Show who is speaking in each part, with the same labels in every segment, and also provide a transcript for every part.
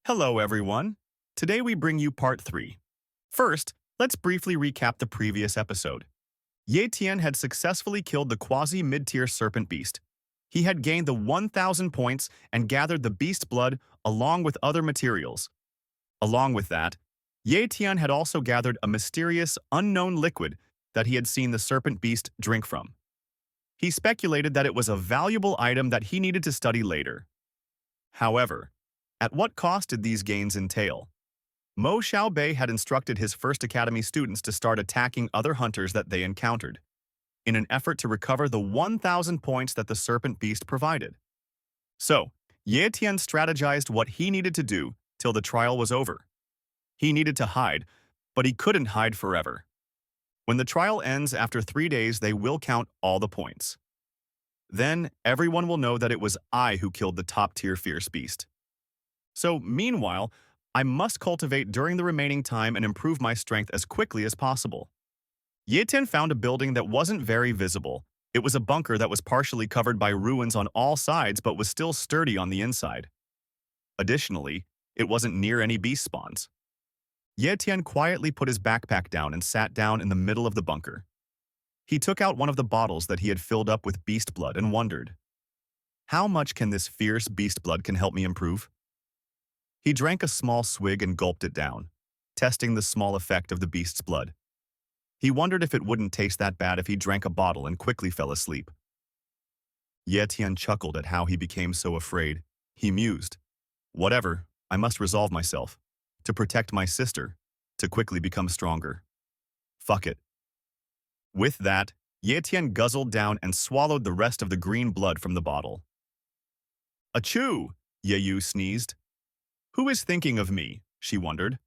Speaker 1: Hello, everyone. Today we bring you part 3. First, let's briefly recap the previous episode. Ye Tian had successfully killed the quasi-mid-tier serpent beast. He had gained the 1,000 points and gathered the beast blood along with other materials. Along with that, Ye Tian had also gathered a mysterious, unknown liquid that he had seen the serpent beast drink from. He speculated that it was a valuable item that he needed to study later. However, at what cost did these gains entail? Mo Xiaobei had instructed his first academy students to start attacking other hunters that they encountered, in an effort to recover the 1,000 points that the serpent beast provided. So, Ye Tian strategized what he needed to do till the trial was over. He needed to hide, but he couldn't hide forever. When the trial ends after 3 days, they will count all the points. Then, everyone will know that it was I who killed the top-tier fierce beast. So, meanwhile, I must cultivate during the remaining time and improve my strength as quickly as possible. Ye Tian found a building that wasn't very visible. It was a bunker that was partially covered by ruins on all sides but was still sturdy on the inside. Additionally, it wasn't near any beast spawns. Ye Tian quietly put his backpack down and sat down in the middle of the bunker. He took out one of the bottles that he had filled up with beast blood and wondered, how much can this fierce beast blood can help me improve? He drank a small swig and gulped it down, testing the small effect of the beast's blood. He wondered if it wouldn't taste that bad if he drank a bottle and quickly fell asleep. Ye Tian chuckled at how he became so afraid. He mused, whatever, I must resolve myself, to protect my sister, to quickly become stronger. Fuck it. With that, Ye Tian guzzled down and swallowed the rest of the green blood from the bottle. Achoo! Ye Yu sneezed. Who is thinking of me? She wondered.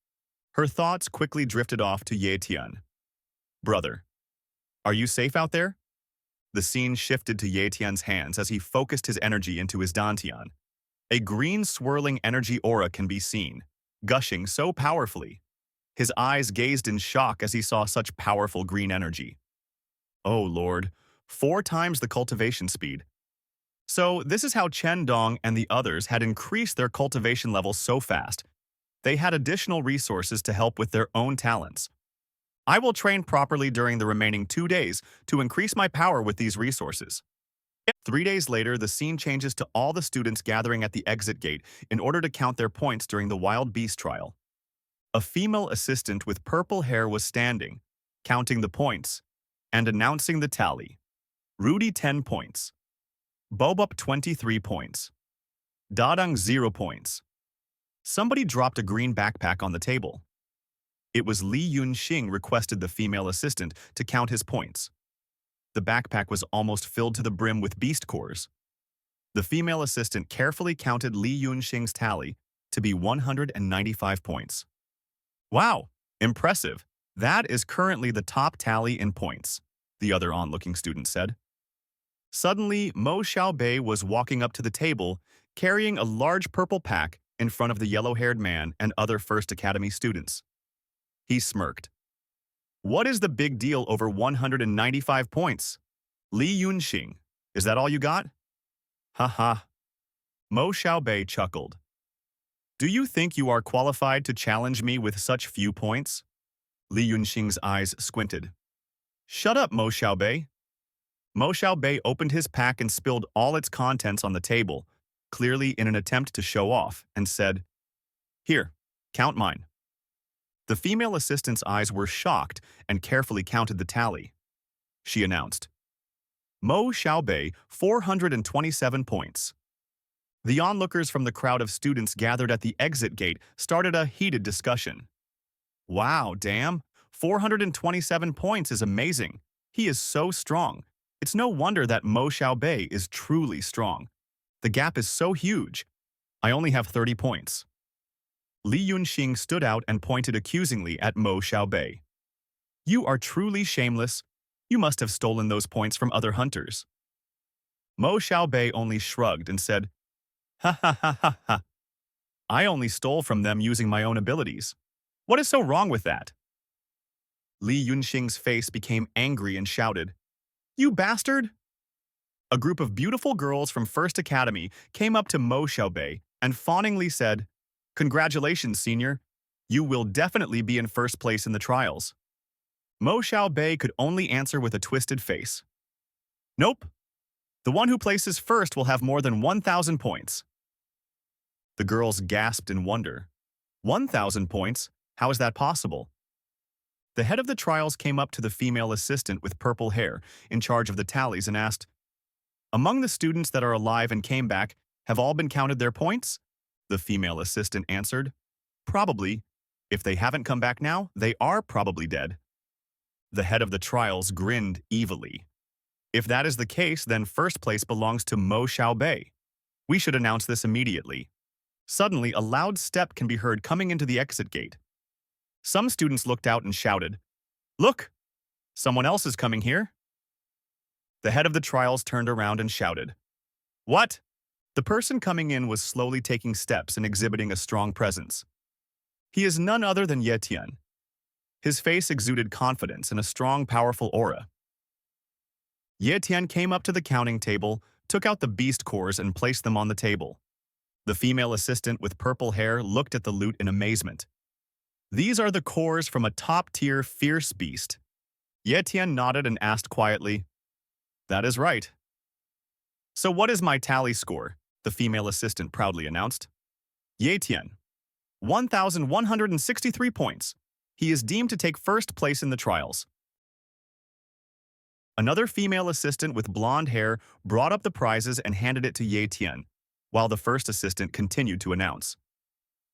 Speaker 1: Her thoughts quickly drifted off to Ye Tian. Brother, are you safe out there? The scene shifted to Ye Tian's hands as he focused his energy into his dantian. A green swirling energy aura can be seen, gushing so powerfully. His eyes gazed in shock as he saw such powerful green energy. Oh Lord, 4 times the cultivation speed. So this is how Chen Dong and the others had increased their cultivation level so fast. They had additional resources to help with their own talents. I will train properly during the remaining 2 days to increase my power with these resources. 3 days later, the scene changes to all the students gathering at the exit gate in order to count their points during the wild beast trial. A female assistant with purple hair was standing, counting the points, and announcing the tally. Rudy 10 points. Bobup 23 points. Dadang 0 points. Somebody dropped a green backpack on the table. It was Li Yunxing requested the female assistant to count his points. The backpack was almost filled to the brim with beast cores. The female assistant carefully counted Li Yunxing's tally to be 195 points. Wow, impressive. That is currently the top tally in points, the other onlooking student said. Suddenly, Mo Xiaobei was walking up to the table, carrying a large purple pack in front of the yellow-haired man and other First Academy students. He smirked. What is the big deal over 195 points? Li Yunxing, is that all you got? Ha ha. Mo Xiaobei chuckled. Do you think you are qualified to challenge me with such few points? Li Yunxing's eyes squinted. Shut up, Mo Xiaobei. Mo Xiaobei opened his pack and spilled all its contents on the table, clearly in an attempt to show off, and said, Here, count mine. The female assistant's eyes were shocked and carefully counted the tally. She announced, Mo Xiaobei, 427 points. The onlookers from the crowd of students gathered at the exit gate started a heated discussion. Wow, damn, 427 points is amazing. He is so strong. It's no wonder that Mo Xiaobei is truly strong. The gap is so huge. I only have 30 points. Li Yunxing stood out and pointed accusingly at Mo Xiaobei. You are truly shameless. You must have stolen those points from other hunters. Mo Xiaobei only shrugged and said, Ha ha ha ha ha. I only stole from them using my own abilities. What is so wrong with that? Li Yunxing's face became angry and shouted, You bastard! A group of beautiful girls from First Academy came up to Mo Xiaobei and fawningly said, Congratulations, senior. You will definitely be in first place in the trials. Mo Xiaobei could only answer with a twisted face. Nope. The one who places first will have more than 1,000 points. The girls gasped in wonder. 1,000 points? How is that possible? The head of the trials came up to the female assistant with purple hair in charge of the tallies and asked, "Among the students that are alive and came back, have all been counted their points?" The female assistant answered, "Probably. If they haven't come back now, they are probably dead." The head of the trials grinned evilly. "If that is the case, then first place belongs to Mo Xiaobei. We should announce this immediately." Suddenly, a loud step can be heard coming into the exit gate. Some students looked out and shouted, "Look! Someone else is coming here." The head of the trials turned around and shouted, "What?" The person coming in was slowly taking steps and exhibiting a strong presence. He is none other than Ye Tian. His face exuded confidence and a strong, powerful aura. Ye Tian came up to the counting table, took out the beast cores and placed them on the table. The female assistant with purple hair looked at the loot in amazement. "These are the cores from a top-tier fierce beast." Ye Tian nodded and asked quietly, "That is right." "So what is my tally score?" the female assistant proudly announced. "Ye Tian, 1,163 points. He is deemed to take first place in the trials." Another female assistant with blonde hair brought up the prizes and handed it to Ye Tian, while the first assistant continued to announce.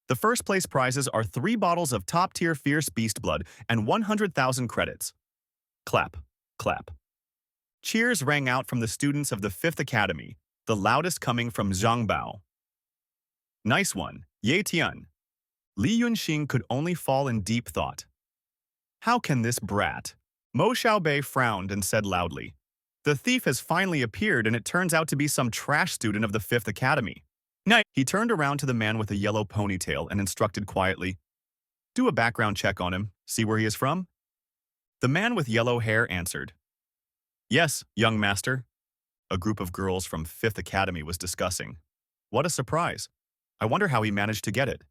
Speaker 1: "The first place prizes are 3 bottles of top-tier fierce beast blood and 100,000 credits." Clap, clap. Cheers rang out from the students of the 5th Academy, the loudest coming from Zhangbao. "Nice one, Ye Tian." Li Yunxing could only fall in deep thought. "How can this brat?" Mo Xiaobei frowned and said loudly, "The thief has finally appeared and it turns out to be some trash student of the 5th Academy." He turned around to the man with a yellow ponytail and instructed quietly, "Do a background check on him, see where he is from." The man with yellow hair answered, "Yes, young master." A group of girls from 5th Academy was discussing. "What a surprise. I wonder how he managed to get it."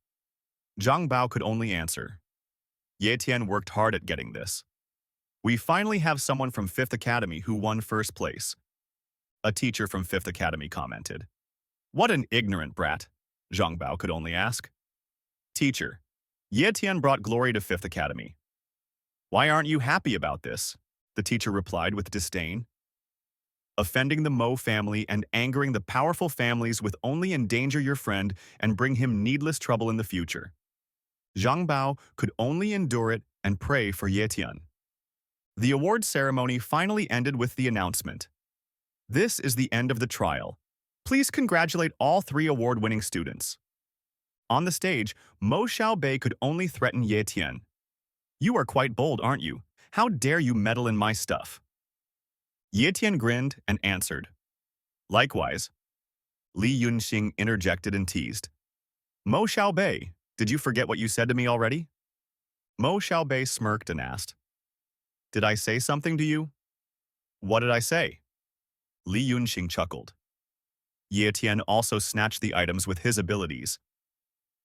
Speaker 1: Zhang Bao could only answer, "Ye Tian worked hard at getting this. We finally have someone from 5th Academy who won first place." A teacher from 5th Academy commented. "What an ignorant brat," Zhang Bao could only ask. "Teacher, Ye Tian brought glory to 5th Academy. Why aren't you happy about this?" the teacher replied with disdain. "Offending the Mo family and angering the powerful families will only endanger your friend and bring him needless trouble in the future." Zhang Bao could only endure it and pray for Ye Tian. The award ceremony finally ended with the announcement. "This is the end of the trial. Please congratulate all 3 award-winning students." On the stage, Mo Xiaobei could only threaten Ye Tian. "You are quite bold, aren't you? How dare you meddle in my stuff?" Ye Tian grinned and answered, "Likewise." Li Yunxing interjected and teased, "Mo Xiaobei, did you forget what you said to me already?" Mo Xiaobei smirked and asked, "Did I say something to you?" "What did I say?" Li Yunxing chuckled. Ye Tian also snatched the items with his abilities.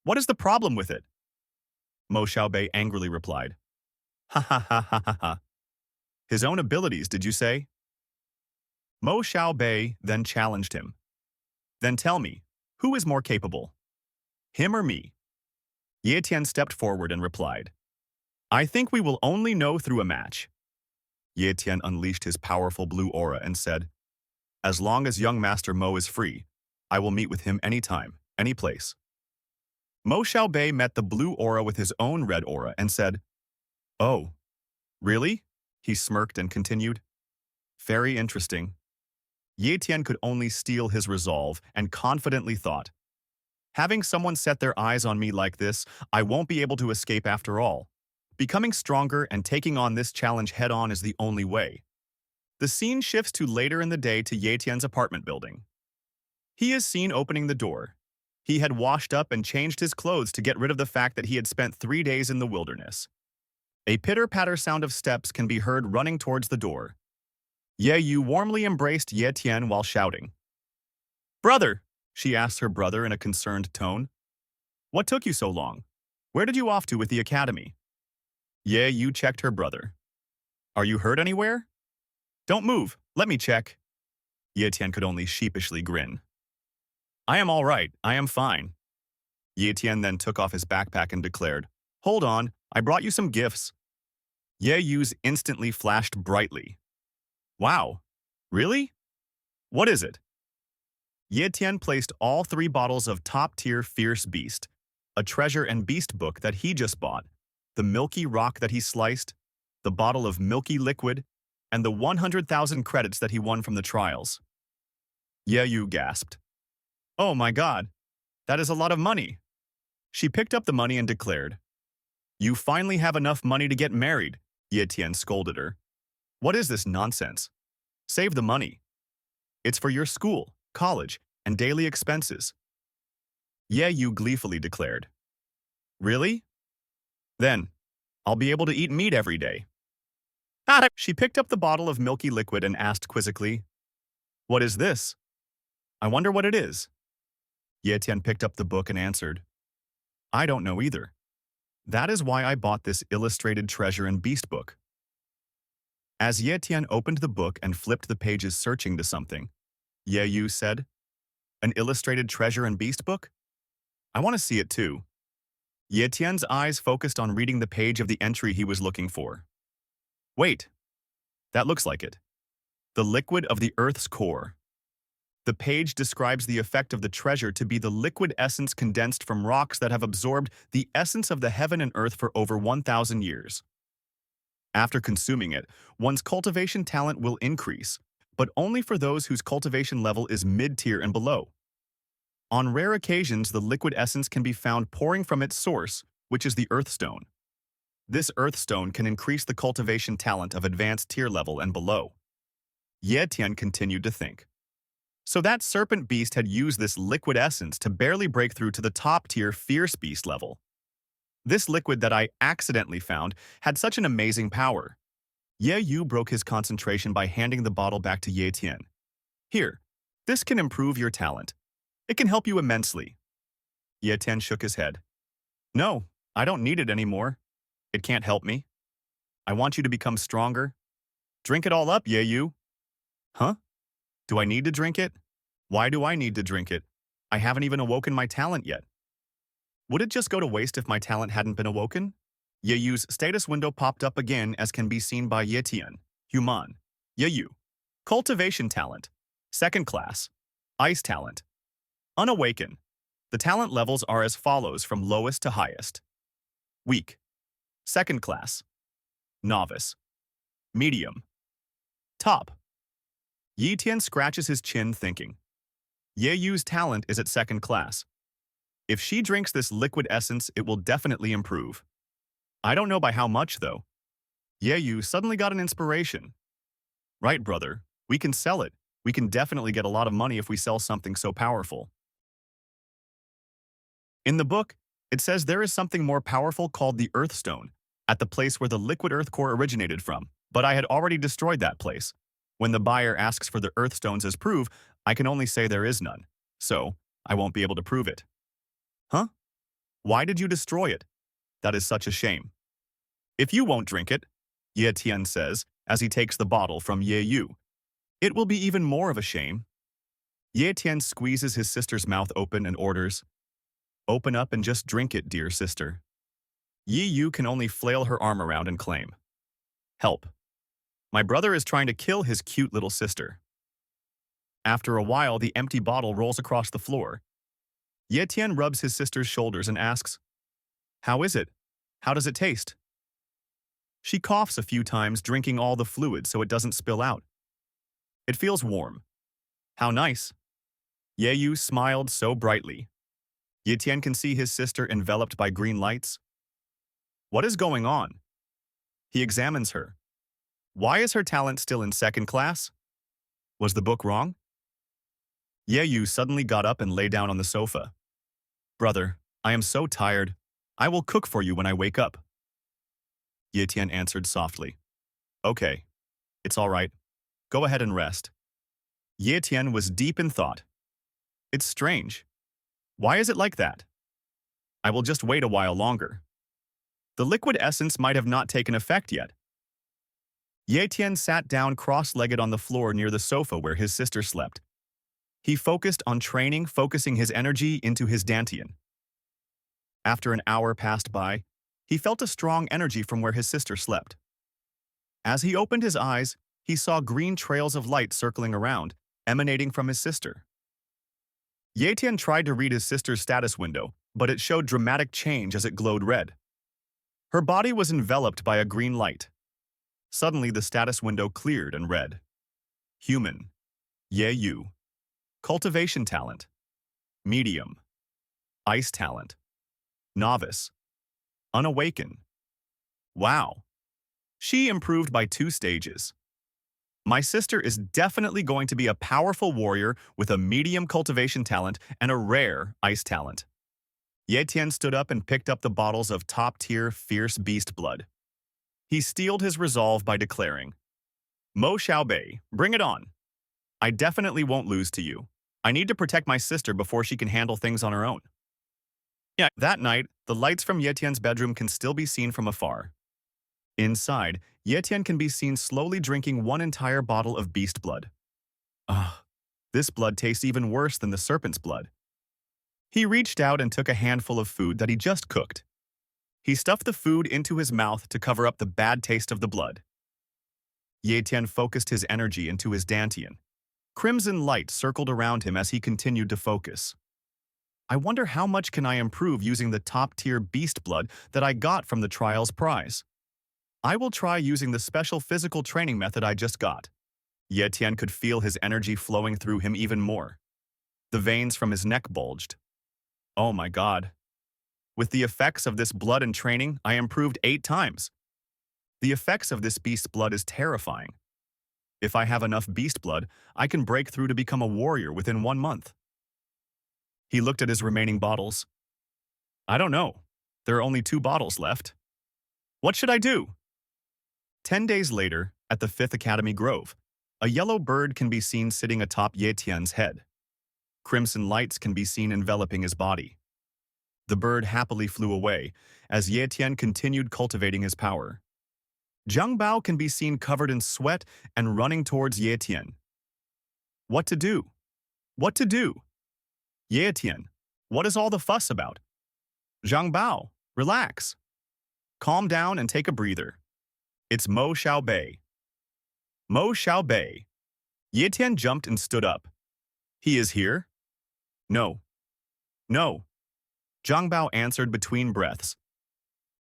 Speaker 1: "What is the problem with it?" Mo Xiaobei angrily replied, "Ha ha ha ha ha ha." "His own abilities, did you say?" Mo Xiaobei then challenged him. "Then tell me, who is more capable? Him or me?" Ye Tian stepped forward and replied, "I think we will only know through a match." Ye Tian unleashed his powerful blue aura and said, "As long as young Master Mo is free, I will meet with him anytime, any place." Mo Xiaobei met the blue aura with his own red aura and said, "Oh, really?" He smirked and continued, "Very interesting." Ye Tian could only steel his resolve and confidently thought, "Having someone set their eyes on me like this, I won't be able to escape after all. Becoming stronger and taking on this challenge head-on is the only way." The scene shifts to later in the day to Ye Tian's apartment building. He is seen opening the door. He had washed up and changed his clothes to get rid of the fact that he had spent 3 days in the wilderness. A pitter-patter sound of steps can be heard running towards the door. Ye Yu warmly embraced Ye Tian while shouting, "Brother!" she asked her brother in a concerned tone. What took you so long? Where did you off to with the academy? Yeah, you checked her brother. Are you hurt anywhere? Don't move. Let me check. Ye Tian could only sheepishly grin. I am all right. I am fine. Ye Tian then took off his backpack and declared, Hold on. I brought you some gifts. Ye Yu's instantly flashed brightly. Wow. Really? What is it? Ye Tian placed all 3 bottles of top-tier Fierce Beast, a treasure and beast book that he just bought, the milky rock that he sliced, the bottle of milky liquid, and the 100,000 credits that he won from the trials. Ye Yu gasped. Oh my god, that is a lot of money. She picked up the money and declared, You finally have enough money to get married, Ye Tian scolded her. What is this nonsense? Save the money. It's for your school, college, and daily expenses. Ye Yu gleefully declared. Really? Then, I'll be able to eat meat every day. She picked up the bottle of milky liquid and asked quizzically, What is this? I wonder what it is. Ye Tian picked up the book and answered, I don't know either. That is why I bought this illustrated treasure and beast book. As Ye Tian opened the book and flipped the pages searching to something, Ye Yu said, An illustrated treasure and beast book? I want to see it too. Ye Tian's eyes focused on reading the page of the entry he was looking for. Wait, that looks like it. The liquid of the Earth's core. The page describes the effect of the treasure to be the liquid essence condensed from rocks that have absorbed the essence of the heaven and earth for over 1,000 years. After consuming it, one's cultivation talent will increase, but only for those whose cultivation level is mid-tier and below. On rare occasions, the liquid essence can be found pouring from its source, which is the Earthstone. This Earthstone can increase the cultivation talent of advanced tier level and below. Ye Tian continued to think. So that serpent beast had used this liquid essence to barely break through to the top-tier fierce beast level. This liquid that I accidentally found had such an amazing power. Ye Yu broke his concentration by handing the bottle back to Ye Tian. Here, this can improve your talent. It can help you immensely. Ye Tian shook his head. No, I don't need it anymore. It can't help me. I want you to become stronger. Drink it all up, Ye Yu. Huh? Do I need to drink it? Why do I need to drink it? I haven't even awoken my talent yet. Would it just go to waste if my talent hadn't been awoken? Ye Yu's status window popped up again as can be seen by Ye Tian. Human. Ye Yu. Cultivation talent. Second class. Ice talent. Unawaken. The talent levels are as follows from lowest to highest. Weak. Second class. Novice. Medium. Top. Ye Tian scratches his chin thinking. Ye Yu's talent is at second class. If she drinks this liquid essence, it will definitely improve. I don't know by how much, though. Ye Yu suddenly got an inspiration. Right, brother. We can sell it. We can definitely get a lot of money if we sell something so powerful. In the book, it says there is something more powerful called the Earthstone, at the place where the liquid Earth core originated from, but I had already destroyed that place. When the buyer asks for the Earthstones as proof, I can only say there is none, so I won't be able to prove it. Huh? Why did you destroy it? That is such a shame. If you won't drink it, Ye Tian says, as he takes the bottle from Ye Yu, it will be even more of a shame. Ye Tian squeezes his sister's mouth open and orders, Open up and just drink it, dear sister. Ye Yu can only flail her arm around and claim, Help. My brother is trying to kill his cute little sister. After a while, the empty bottle rolls across the floor. Ye Tian rubs his sister's shoulders and asks, How is it? How does it taste? She coughs a few times, drinking all the fluid so it doesn't spill out. It feels warm. How nice. Ye Yu smiled so brightly. Ye Tian can see his sister enveloped by green lights. What is going on? He examines her. Why is her talent still in second class? Was the book wrong? Ye Yu suddenly got up and lay down on the sofa. Brother, I am so tired. I will cook for you when I wake up. Ye Tian answered softly. Okay, it's all right. Go ahead and rest. Ye Tian was deep in thought. It's strange. Why is it like that? I will just wait a while longer. The liquid essence might have not taken effect yet. Ye Tian sat down cross-legged on the floor near the sofa where his sister slept. He focused on training, focusing his energy into his dantian. After an hour passed by, he felt a strong energy from where his sister slept. As he opened his eyes, he saw green trails of light circling around, emanating from his sister. Ye Tian tried to read his sister's status window, but it showed dramatic change as it glowed red. Her body was enveloped by a green light. Suddenly, the status window cleared and read, Human, Ye Yu. Cultivation talent. Medium. Ice talent. Novice. Unawaken. Wow. She improved by 2 stages. My sister is definitely going to be a powerful warrior with a medium cultivation talent and a rare ice talent. Ye Tian stood up and picked up the bottles of top-tier fierce beast blood. He steeled his resolve by declaring, Mo Xiaobei, bring it on. I definitely won't lose to you. I need to protect my sister before she can handle things on her own. Yeah, that night, the lights from Ye Tian's bedroom can still be seen from afar. Inside, Ye Tian can be seen slowly drinking one entire bottle of beast blood. Ugh, this blood tastes even worse than the serpent's blood. He reached out and took a handful of food that he just cooked. He stuffed the food into his mouth to cover up the bad taste of the blood. Ye Tian focused his energy into his dantian. Crimson light circled around him as he continued to focus. I wonder how much can I improve using the top-tier beast blood that I got from the trial's prize. I will try using the special physical training method I just got. Ye Tian could feel his energy flowing through him even more. The veins from his neck bulged. Oh my God. With the effects of this blood and training, I improved 8 times. The effects of this beast blood is terrifying. If I have enough beast blood, I can break through to become a warrior within 1 month. He looked at his remaining bottles. I don't know. There are only 2 bottles left. What should I do? 10 days later, at the 5th Academy Grove, a yellow bird can be seen sitting atop Ye Tian's head. Crimson lights can be seen enveloping his body. The bird happily flew away as Ye Tian continued cultivating his power. Zhang Bao can be seen covered in sweat and running towards Ye Tian. What to do? What to do? Ye Tian, what is all the fuss about? Zhang Bao, relax. Calm down and take a breather. It's Mo Xiaobei. Mo Xiaobei. Ye Tian jumped and stood up. He is here? No. No. Zhang Bao answered between breaths.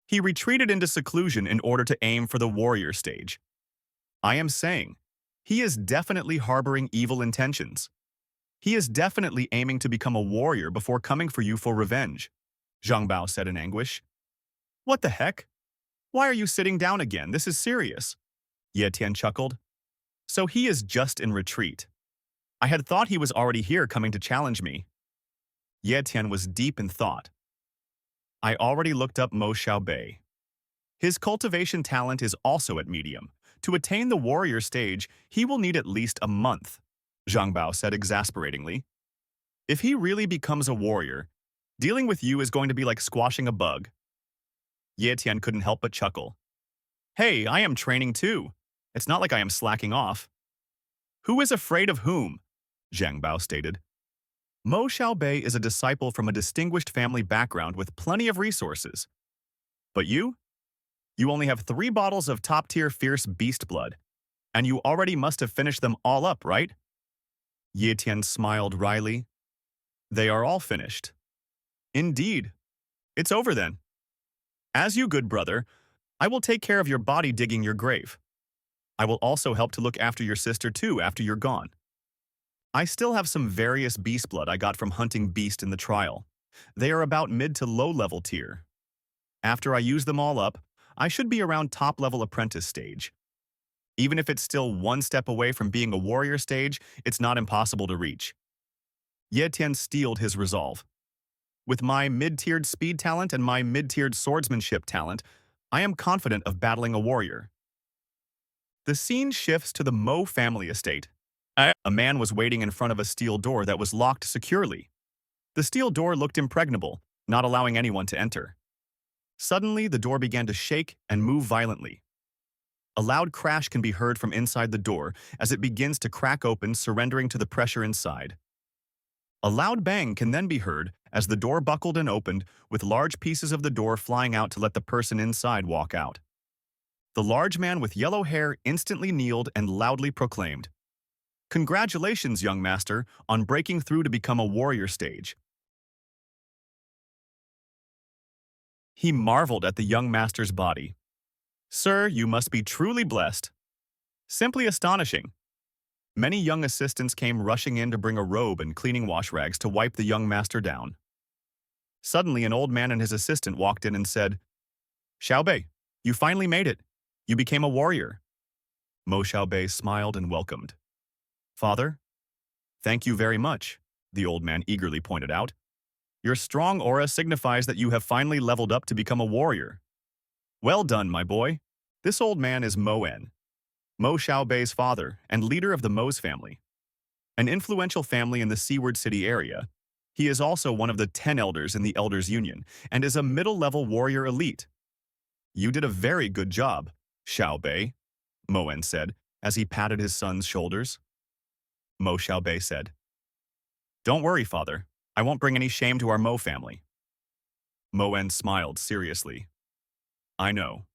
Speaker 1: He retreated into seclusion in order to aim for the warrior stage. I am saying, he is definitely harboring evil intentions. He is definitely aiming to become a warrior before coming for you for revenge, Zhang Bao said in anguish. What the heck? Why are you sitting down again? This is serious. Ye Tian chuckled. So he is just in retreat. I had thought he was already here coming to challenge me. Ye Tian was deep in thought. I already looked up Mo Xiaobei. His cultivation talent is also at medium. To attain the warrior stage, he will need at least a month, Zhang Bao said exasperatingly. If he really becomes a warrior, dealing with you is going to be like squashing a bug. Ye Tian couldn't help but chuckle. Hey, I am training too. It's not like I am slacking off. Who is afraid of whom? Zhang Bao stated. Mo Xiaobei is a disciple from a distinguished family background with plenty of resources. But you? You only have 3 bottles of top-tier fierce beast blood, and you already must have finished them all up, right? Ye Tian smiled wryly. They are all finished. Indeed. It's over then. As you good brother, I will take care of your body digging your grave. I will also help to look after your sister too after you're gone. I still have some various beast blood I got from hunting beast in the trial. They are about mid to low level tier. After I use them all up, I should be around top level apprentice stage. Even if it's still 1 step away from being a warrior stage, it's not impossible to reach. Ye Tian steeled his resolve. With my mid-tiered speed talent and my mid-tiered swordsmanship talent, I am confident of battling a warrior. The scene shifts to the Mo family estate. A man was waiting in front of a steel door that was locked securely. The steel door looked impregnable, not allowing anyone to enter. Suddenly, the door began to shake and move violently. A loud crash can be heard from inside the door as it begins to crack open, surrendering to the pressure inside. A loud bang can then be heard as the door buckled and opened, with large pieces of the door flying out to let the person inside walk out. The large man with yellow hair instantly kneeled and loudly proclaimed, "Congratulations, young master, on breaking through to become a warrior stage." He marveled at the young master's body. "Sir, you must be truly blessed. Simply astonishing." Many young assistants came rushing in to bring a robe and cleaning wash rags to wipe the young master down. Suddenly, an old man and his assistant walked in and said, "Xiao, you finally made it. You became a warrior." Mo Xiao smiled and welcomed. "Father, thank you very much," the old man eagerly pointed out. "Your strong aura signifies that you have finally leveled up to become a warrior." "Well done, my boy." This old man is Mo Xiaobei's father and leader of the Mo's family, an influential family in the Seaward City area. He is also one of the 10 elders in the Elders Union and is a middle-level warrior elite. "You did a very good job, Xiaobei," Moen said as he patted his son's shoulders. Mo Xiaobei said, "Don't worry, father. I won't bring any shame to our Mo family." Moen smiled seriously. "I know.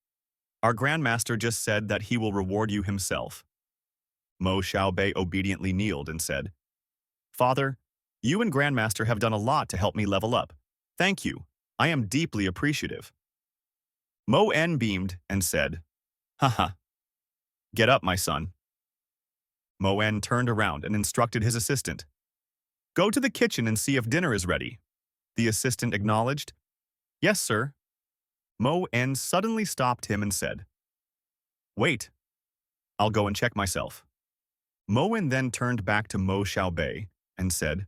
Speaker 1: Our Grandmaster just said that he will reward you himself." Mo Xiaobei obediently kneeled and said, "Father, you and Grandmaster have done a lot to help me level up. Thank you. I am deeply appreciative." Mo En beamed and said, "Haha. Get up, my son." Mo En turned around and instructed his assistant, "Go to the kitchen and see if dinner is ready." The assistant acknowledged, "Yes, sir." Mo En suddenly stopped him and said, "Wait, I'll go and check myself." Mo En then turned back to Mo Xiaobei and said,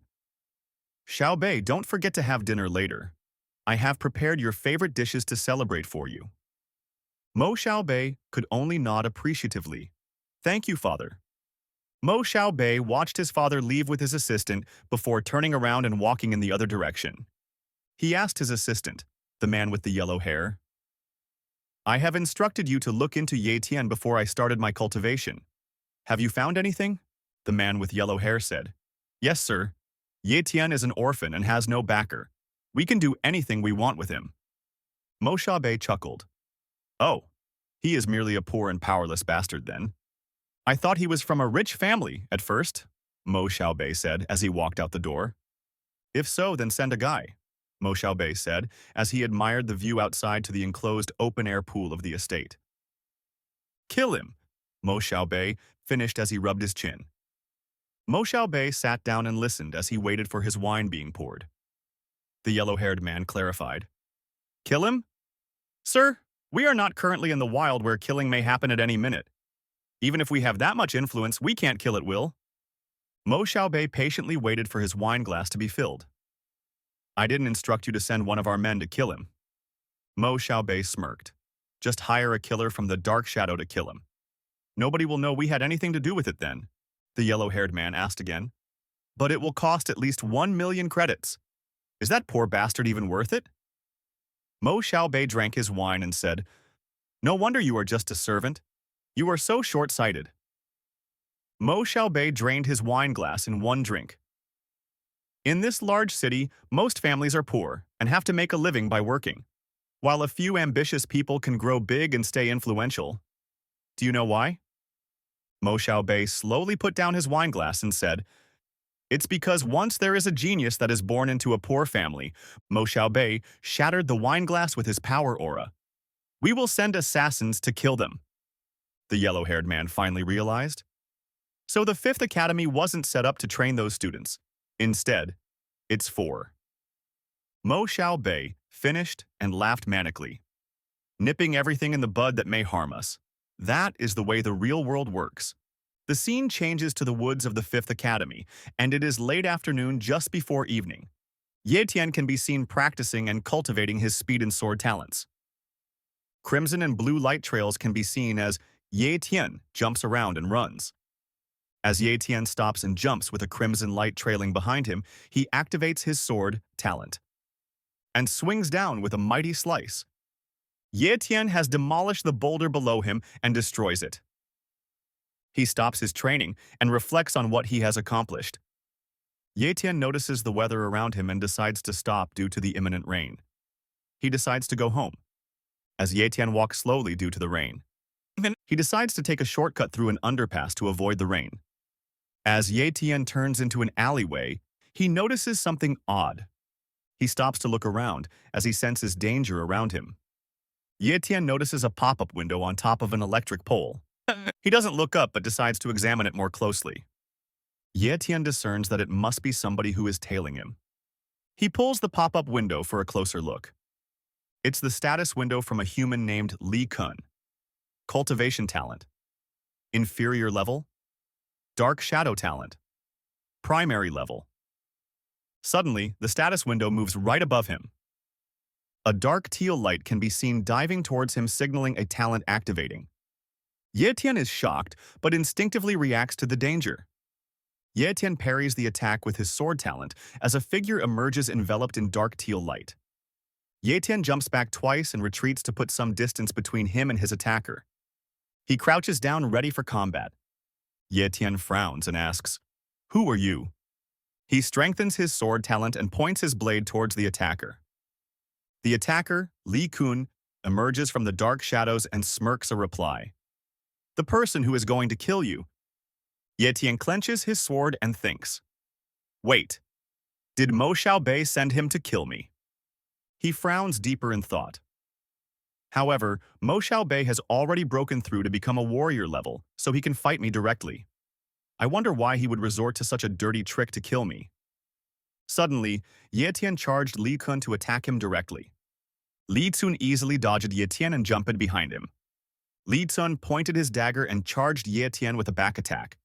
Speaker 1: "Xiaobei, don't forget to have dinner later. I have prepared your favorite dishes to celebrate for you." Mo Xiaobei could only nod appreciatively. "Thank you, father." Mo Xiaobei watched his father leave with his assistant before turning around and walking in the other direction. He asked his assistant, the man with the yellow hair, "I have instructed you to look into Ye Tian before I started my cultivation. Have you found anything?" The man with yellow hair said, "Yes, sir. Ye Tian is an orphan and has no backer. We can do anything we want with him." Mo Xiaobei chuckled. "Oh, he is merely a poor and powerless bastard then. I thought he was from a rich family at first," Mo Xiaobei said as he walked out the door. "If so, then send a guy," Mo Xiaobei said as he admired the view outside to the enclosed open-air pool of the estate. "Kill him," Mo Xiaobei finished as he rubbed his chin. Mo Xiaobei sat down and listened as he waited for his wine being poured. The yellow-haired man clarified, "Kill him? Sir, we are not currently in the wild where killing may happen at any minute. Even if we have that much influence, we can't kill at will." Mo Xiaobei patiently waited for his wine glass to be filled. "I didn't instruct you to send one of our men to kill him." Mo Xiaobei smirked. "Just hire a killer from the Dark Shadow to kill him. Nobody will know we had anything to do with it then," the yellow-haired man asked again. "But it will cost at least 1,000,000 credits. Is that poor bastard even worth it?" Mo Xiaobei drank his wine and said, "No wonder you are just a servant. You are so short-sighted." Mo Xiaobei drained his wine glass in one drink. "In this large city, most families are poor and have to make a living by working, while a few ambitious people can grow big and stay influential. Do you know why?" Mo Xiaobei slowly put down his wine glass and said, "It's because once there is a genius that is born into a poor family." Mo Xiaobei shattered the wine glass with his power aura. "We will send assassins to kill them," the yellow-haired man finally realized. So the Fifth Academy wasn't set up to train those students. Instead, it's for. Mo Xiaobei finished and laughed manically. "Nipping everything in the bud that may harm us. That is the way the real world works." The scene changes to the woods of the Fifth Academy, and it is late afternoon just before evening. Ye Tian can be seen practicing and cultivating his speed and sword talents. Crimson and blue light trails can be seen as Ye Tian jumps around and runs. As Ye Tian stops and jumps with a crimson light trailing behind him, he activates his sword talent. and swings down with a mighty slice. Ye Tian has demolished the boulder below him and destroys it. He stops his training and reflects on what he has accomplished. Ye Tian notices the weather around him and decides to stop due to the imminent rain. He decides to go home. As Ye Tian walks slowly due to the rain, he decides to take a shortcut through an underpass to avoid the rain. As Ye Tian turns into an alleyway, he notices something odd. He stops to look around as he senses danger around him. Ye Tian notices a pop-up window on top of an electric pole. He doesn't look up but decides to examine it more closely. Ye Tian discerns that it must be somebody who is tailing him. He pulls the pop-up window for a closer look. It's the status window from a human named Li Kun. Cultivation talent. Inferior level. Dark shadow talent. Primary level. Suddenly, the status window moves right above him. A dark teal light can be seen diving towards him, signaling a talent activating. Ye Tian is shocked, but instinctively reacts to the danger. Ye Tian parries the attack with his sword talent as a figure emerges enveloped in dark teal light. Ye Tian jumps back twice and retreats to put some distance between him and his attacker. He crouches down ready for combat. Ye Tian frowns and asks, "Who are you?" He strengthens his sword talent and points his blade towards the attacker. The attacker, Li Kun, emerges from the dark shadows and smirks a reply. "The person who is going to kill you." Ye Tian clenches his sword and thinks, "Wait, did Mo Xiaobei send him to kill me?" He frowns deeper in thought. However, Mo Xiaobei has already broken through to become a warrior level, so he can fight me directly. I wonder why he would resort to such a dirty trick to kill me. Suddenly, Ye Tian charged Li Kun to attack him directly. Li Cun easily dodged Ye Tian and jumped behind him. Li Cun pointed his dagger and charged Ye Tian with a back attack.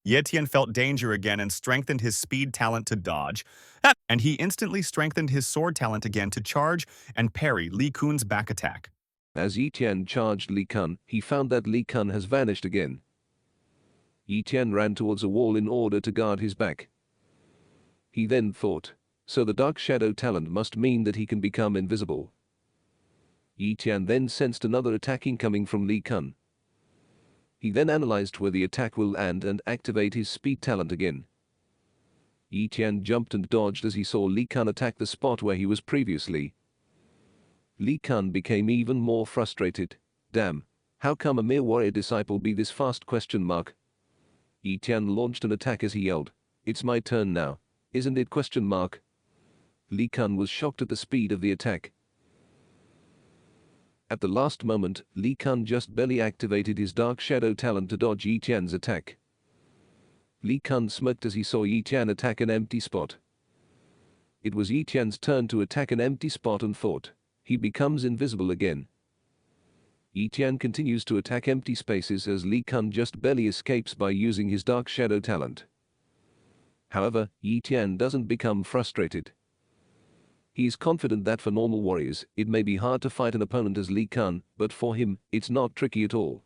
Speaker 1: Ye Tian felt danger again and strengthened his speed talent to dodge, and he instantly strengthened his sword talent again to charge and parry Li Kun's back attack.
Speaker 2: As Ye Tian charged Li Kun, he found that Li Kun has vanished again. Ye Tian ran towards a wall in order to guard his back. He then thought, so the dark shadow talent must mean that he can become invisible. Ye Tian then sensed another attack incoming from Li Kun. He then analyzed where the attack will land and activate his speed talent again. Ye Tian jumped and dodged as he saw Li Kun attack the spot where he was previously. Li Kun became even more frustrated. Damn, how come a mere warrior disciple be this fast ? Ye Tian launched an attack as he yelled, "It's my turn now, isn't it ? Li Kun was shocked at the speed of the attack. At the last moment, Li Kun just barely activated his dark shadow talent to dodge Ye Tian's attack. Li Kun smirked as he saw Ye Tian attack an empty spot. It was Ye Tian's turn to attack an empty spot and thought, he becomes invisible again. Ye Tian continues to attack empty spaces as Li Kun just barely escapes by using his dark shadow talent. However, Ye Tian doesn't become frustrated. He is confident that for normal warriors, it may be hard to fight an opponent as Li Kun, but for him, it's not tricky at all.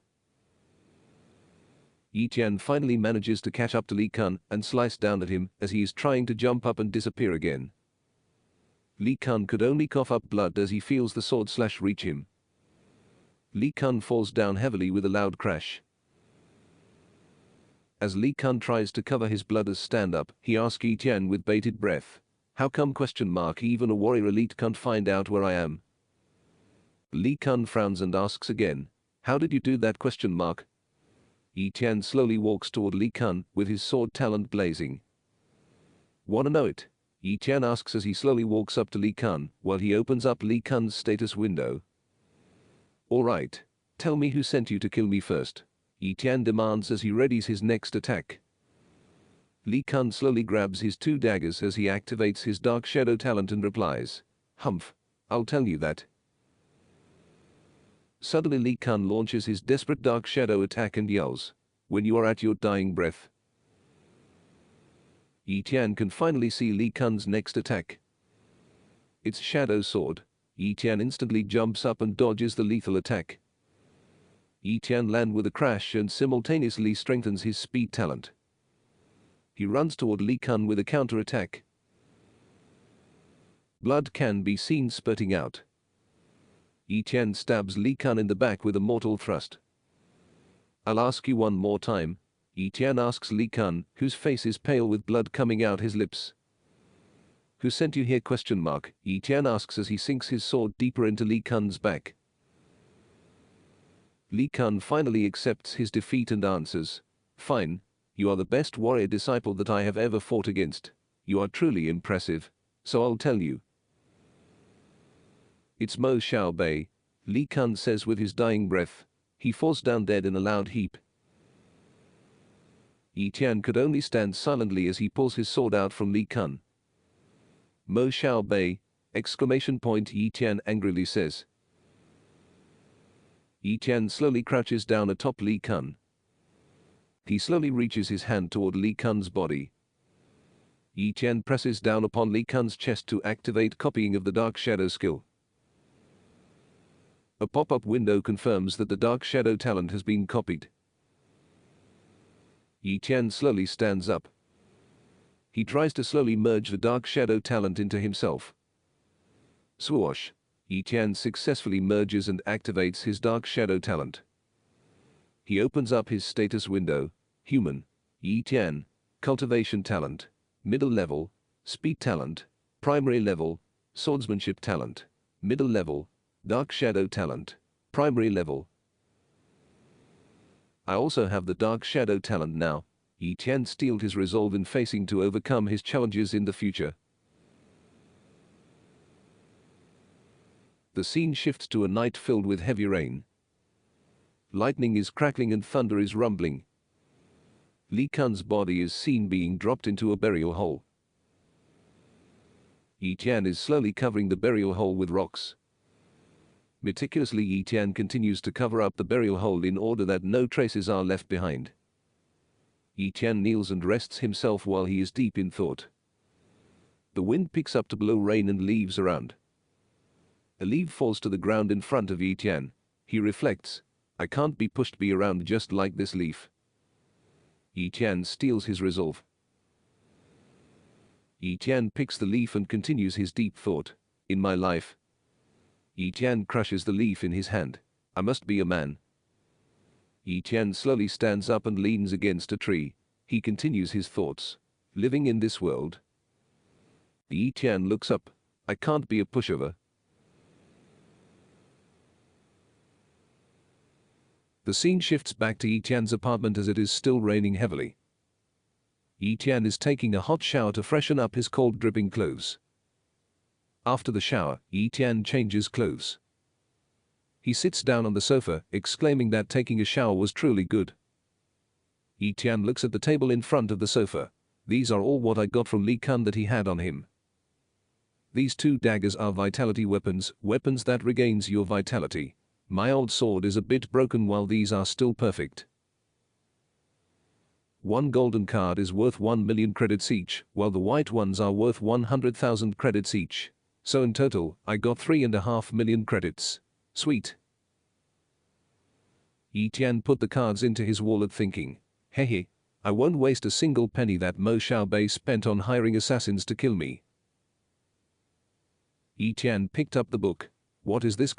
Speaker 2: Ye Tian finally manages to catch up to Li Kun and slice down at him as he is trying to jump up and disappear again. Li Kun could only cough up blood as he feels the sword slash reach him. Li Kun falls down heavily with a loud crash. As Li Kun tries to cover his blood as stand up, he asks Ye Tian with bated breath, "How come ? Even a warrior elite can't find out where I am?" Li Kun frowns and asks again, "How did you do that ? Ye Tian slowly walks toward Li Kun with his sword talent blazing. "Wanna know it?" Ye Tian asks as he slowly walks up to Li Kun while he opens up Li Kun's status window. "Alright, tell me who sent you to kill me first," Ye Tian demands as he readies his next attack. Li Kun slowly grabs his two daggers as he activates his dark shadow talent and replies, "Humph, I'll tell you that." Suddenly Li Kun launches his desperate dark shadow attack and yells, "When you are at your dying breath." Ye Tian can finally see Li Kun's next attack. It's Shadow Sword. Ye Tian instantly jumps up and dodges the lethal attack. Ye Tian lands with a crash and simultaneously strengthens his speed talent. He runs toward Li Kun with a counter-attack. Blood can be seen spurting out. Yi Tian stabs Li Kun in the back with a mortal thrust. I'll ask you one more time, Yi Tian asks Li Kun, whose face is pale with blood coming out his lips. Who sent you here? Yi Tian asks as he sinks his sword deeper into Li Kun's back. Li Kun finally accepts his defeat and answers, fine, you are the best warrior disciple that I have ever fought against. You are truly impressive, so I'll tell you. It's Mo Xiao Bei, Li Kun says with his dying breath. He falls down dead in a loud heap. Yi Tian could only stand silently as he pulls his sword out from Li Kun. Mo Xiao Bei! Yi Tian angrily says. Yi Tian slowly crouches down atop Li Kun. He slowly reaches his hand toward Li Kun's body. Yi Tian presses down upon Li Kun's chest to activate copying of the Dark Shadow skill. A pop-up window confirms that the Dark Shadow talent has been copied. Yi Tian slowly stands up. He tries to slowly merge the Dark Shadow talent into himself. Swoosh! Yi Tian successfully merges and activates his Dark Shadow talent. He opens up his status window. Human, Yi Tian, Cultivation talent, middle level, Speed talent, primary level, Swordsmanship talent, middle level, Dark Shadow talent, primary level. I also have the Dark Shadow talent now. Yi Tian steeled his resolve in facing to overcome his challenges in the future. The scene shifts to a night filled with heavy rain. Lightning is crackling and thunder is rumbling. Li Kun's body is seen being dropped into a burial hole. Yi Tian is slowly covering the burial hole with rocks. Meticulously, Yi Tian continues to cover up the burial hole in order that no traces are left behind. Yi Tian kneels and rests himself while he is deep in thought. The wind picks up to blow rain and leaves around. A leaf falls to the ground in front of Yi Tian. He reflects, I can't be pushed around just like this leaf. Yi Tian steels his resolve. Yi Tian picks the leaf and continues his deep thought. In my life. Yi Tian crushes the leaf in his hand. I must be a man. Yi Tian slowly stands up and leans against a tree. He continues his thoughts. Living in this world. Yi Tian looks up. I can't be a pushover. The scene shifts back to Yi Tian's apartment as it is still raining heavily. Yi Tian is taking a hot shower to freshen up his cold dripping clothes. After the shower, Yi Tian changes clothes. He sits down on the sofa, exclaiming that taking a shower was truly good. Yi Tian looks at the table in front of the sofa. These are all what I got from Li Kun that he had on him. These two daggers are vitality weapons, weapons that regains your vitality. My old sword is a bit broken while these are still perfect. One golden card is worth 1 million credits each, while the white ones are worth 100,000 credits each. So in total, I got 3.5 million credits. Sweet. Yi Tian put the cards into his wallet thinking, hehe, I won't waste a single penny that Mo Xiaobei spent on hiring assassins to kill me. Yi Tian picked up the book. What is this ?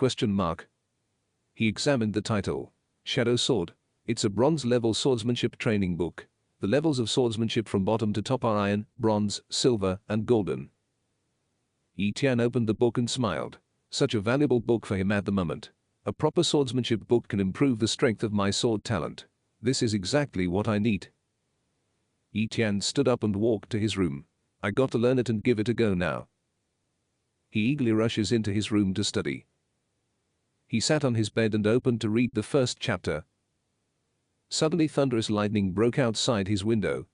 Speaker 2: He examined the title. Shadow Sword. It's a bronze-level swordsmanship training book. The levels of swordsmanship from bottom to top are iron, bronze, silver, and golden. Yi Tian opened the book and smiled. Such a valuable book for him at the moment. A proper swordsmanship book can improve the strength of my sword talent. This is exactly what I need. Yi Tian stood up and walked to his room. I got to learn it and give it a go now. He eagerly rushes into his room to study. He sat on his bed and opened to read the first chapter. Suddenly thunderous lightning broke outside his window.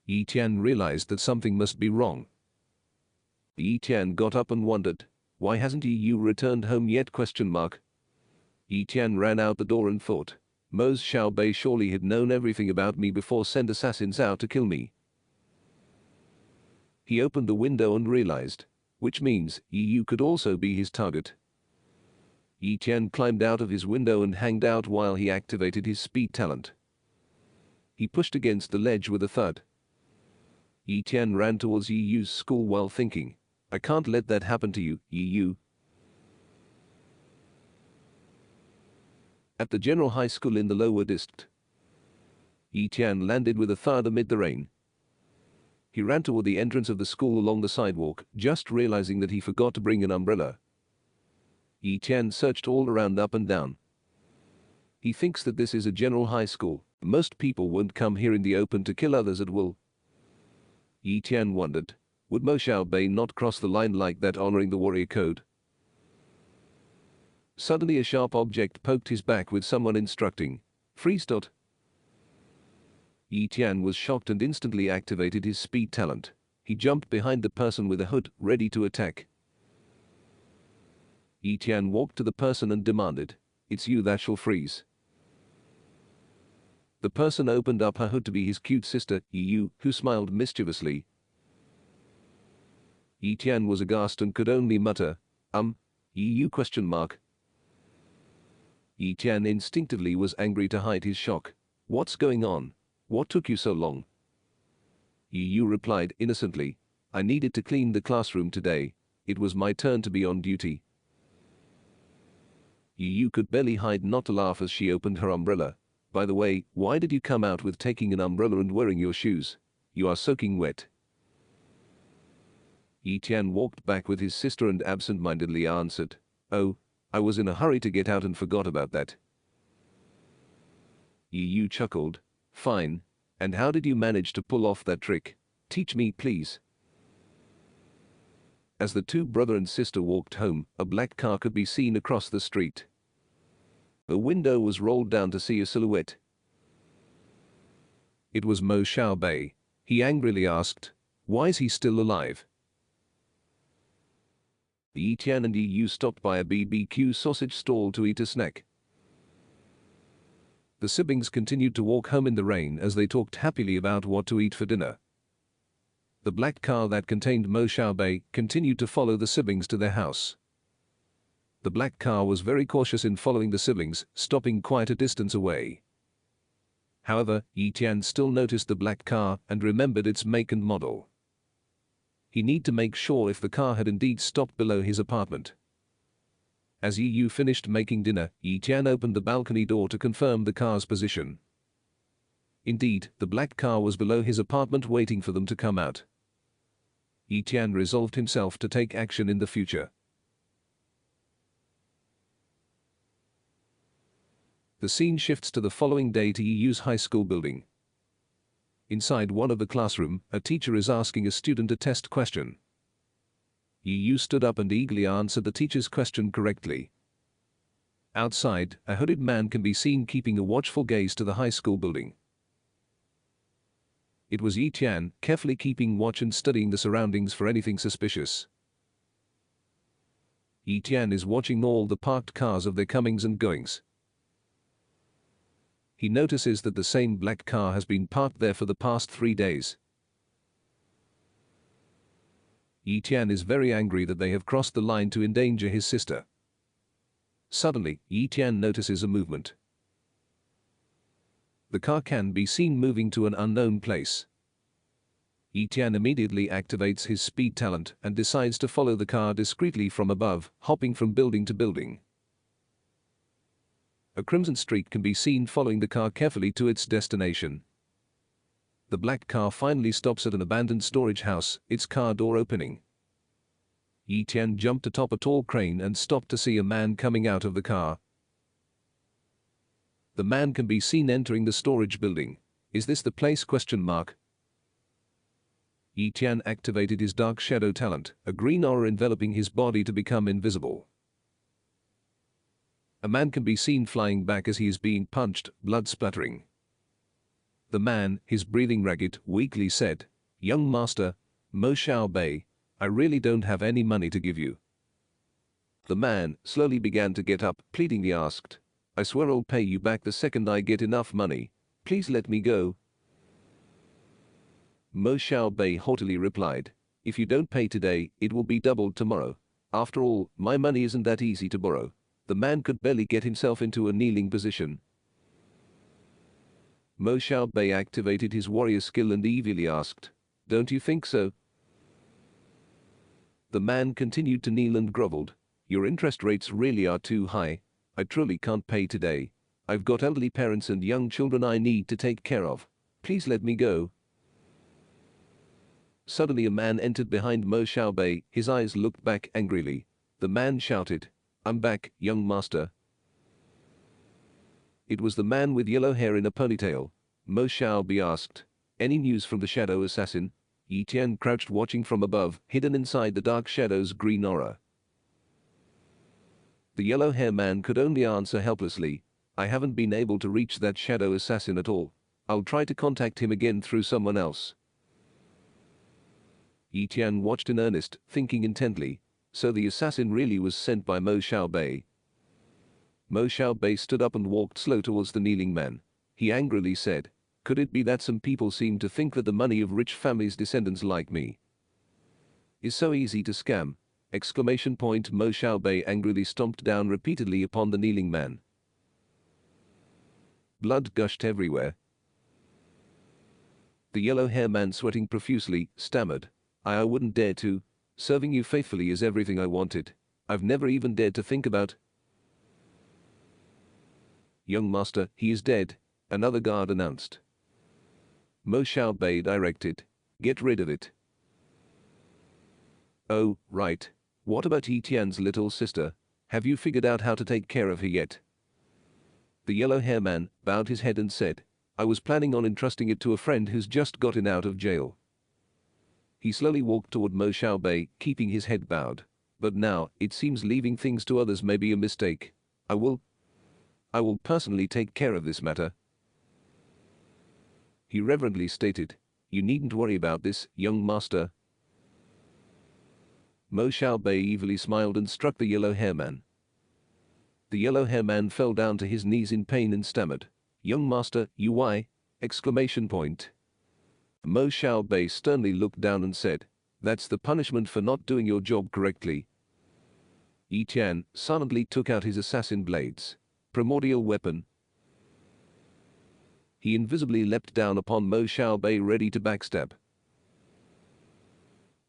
Speaker 2: Yi Tian realized that something must be wrong. Yi Tian got up and wondered, why hasn't Yi returned home yet ? Yi Tian ran out the door and thought, Mo Xiaobei surely had known everything about me before sent assassins out to kill me. He opened the window and realized, which means Yi could also be his target. Yi Tian climbed out of his window and hanged out while he activated his speed talent. He pushed against the ledge with a thud. Yi Tian ran towards Yi's school while thinking, I can't let that happen to you, you. At the general high school in the lower district, Tian landed with a thud amid the rain. He ran toward the entrance of the school along the sidewalk, just realizing that he forgot to bring an umbrella. Tian searched all around up and down. He thinks that this is a general high school. Most people won't come here in the open to kill others at will. Tian wondered, would Mo Xiaobei not cross the line like that, honoring the warrior code? Suddenly a sharp object poked his back with someone instructing, "Freeze." Tian was shocked and instantly activated his speed talent. He jumped behind the person with a hood, ready to attack. Tian walked to the person and demanded, "It's you that shall freeze." The person opened up her hood to be his cute sister, Yu, who smiled mischievously. Tian was aghast and could only mutter, Yu ? Tian instinctively was angry to hide his shock. "What's going on? What took you so long?" Yu replied innocently, "I needed to clean the classroom today. It was my turn to be on duty." Yu could barely hide not to laugh as she opened her umbrella. "By the way, why did you come out with taking an umbrella and wearing your shoes? You are soaking wet." Tian walked back with his sister and absent-mindedly answered, "Oh, I was in a hurry to get out and forgot about that." Yu chuckled, "Fine. And how did you manage to pull off that trick? Teach me, please." As the two brother and sister walked home, a black car could be seen across the street. The window was rolled down to see a silhouette. It was Mo Xiaobei. He angrily asked, "Why is he still alive?" Tian and Yu stopped by a BBQ sausage stall to eat a snack. The siblings continued to walk home in the rain as they talked happily about what to eat for dinner. The black car that contained Mo Xiaobei continued to follow the siblings to their house. The black car was very cautious in following the siblings, stopping quite a distance away. However, Tian still noticed the black car and remembered its make and model. He needed to make sure if the car had indeed stopped below his apartment. As Yu finished making dinner, Tian opened the balcony door to confirm the car's position. Indeed, the black car was below his apartment waiting for them to come out. Tian resolved himself to take action in the future. The scene shifts to the following day to Yu's high school building. Inside one of the classroom, a teacher is asking a student a test question. Yu stood up and eagerly answered the teacher's question correctly. Outside, a hooded man can be seen keeping a watchful gaze to the high school building. It was Tian, carefully keeping watch and studying the surroundings for anything suspicious. Tian is watching all the parked cars of their comings and goings. He notices that the same black car has been parked there for the past 3 days. Tian is very angry that they have crossed the line to endanger his sister. Suddenly, Tian notices a movement. The car can be seen moving to an unknown place. Tian immediately activates his speed talent and decides to follow the car discreetly from above, hopping from building to building. A crimson streak can be seen following the car carefully to its destination. The black car finally stops at an abandoned storage house, its car door opening. Tian jumped atop a tall crane and stopped to see a man coming out of the car. The man can be seen entering the storage building. Is this the place? Tian activated his dark shadow talent, a green aura enveloping his body to become invisible. A man can be seen flying back as he is being punched, blood splattering. The man, his breathing ragged, weakly said, "Young master, Mo Xiaobei, I really don't have any money to give you." The man slowly began to get up, pleadingly asked, "I swear I'll pay you back the second I get enough money. Please let me go." Mo Xiaobei haughtily replied, "If you don't pay today, it will be doubled tomorrow. After all, my money isn't that easy to borrow." The man could barely get himself into a kneeling position. Mo Xiaobei activated his warrior skill and evilly asked, "Don't you think so?" The man continued to kneel and groveled. Your interest rates really are too high. I truly can't pay today. I've got elderly parents and young children I need to take care of. Please let me go. Suddenly a man entered behind Mo Xiaobei. His eyes looked back angrily. The man shouted, "I'm back, young master." It was the man with yellow hair in a ponytail. Mo Xiaobei asked, "Any news from the shadow assassin?" Yi Tian crouched watching from above, hidden inside the dark shadow's green aura. The yellow hair man could only answer helplessly, "I haven't been able to reach that shadow assassin at all. I'll try to contact him again through someone else." Yi Tian watched in earnest, thinking intently. So the assassin really was sent by Mo Xiaobei. Mo Xiaobei stood up and walked slow towards the kneeling man. He angrily said, "Could it be that some people seem to think that the money of rich families' descendants like me is so easy to scam?" Exclamation point. Mo Xiaobei angrily stomped down repeatedly upon the kneeling man. Blood gushed everywhere. The yellow hair man, sweating profusely, stammered, I wouldn't dare to. Serving you faithfully is everything I wanted. I've never even dared to think about." "Young master, he is dead," another guard announced. Mo Xiaobei directed, "Get rid of it." "Oh, right. What about Yi Tian's little sister? Have you figured out how to take care of her yet?" The yellow hair man bowed his head and said, "I was planning on entrusting it to a friend who's just gotten out of jail." He slowly walked toward Mo Xiaobei, keeping his head bowed. "But now, it seems leaving things to others may be a mistake. I will personally take care of this matter." He reverently stated, "You needn't worry about this, young master." Mo Xiaobei evilly smiled and struck the yellow hair man. The yellow hair man fell down to his knees in pain and stammered, "Young master, you why?" Exclamation point. Mo Xiaobei sternly looked down and said, "That's the punishment for not doing your job correctly." Yi Tian silently took out his assassin blades. Primordial weapon. He invisibly leapt down upon Mo Xiaobei, ready to backstab.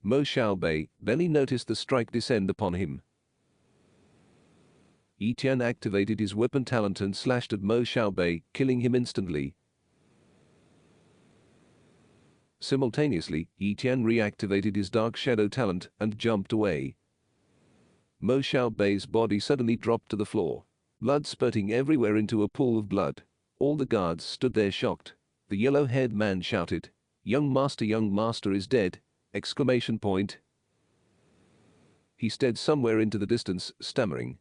Speaker 2: Mo Xiaobei barely noticed the strike descend upon him. Yi Tian activated his weapon talent and slashed at Mo Xiaobei, killing him instantly. Simultaneously, Yi Tian reactivated his dark shadow talent and jumped away. Mo Xiaobei's body suddenly dropped to the floor, blood spurting everywhere into a pool of blood. All the guards stood there shocked. The yellow-haired man shouted, young master is dead!" Exclamation point. He stared somewhere into the distance, stammering,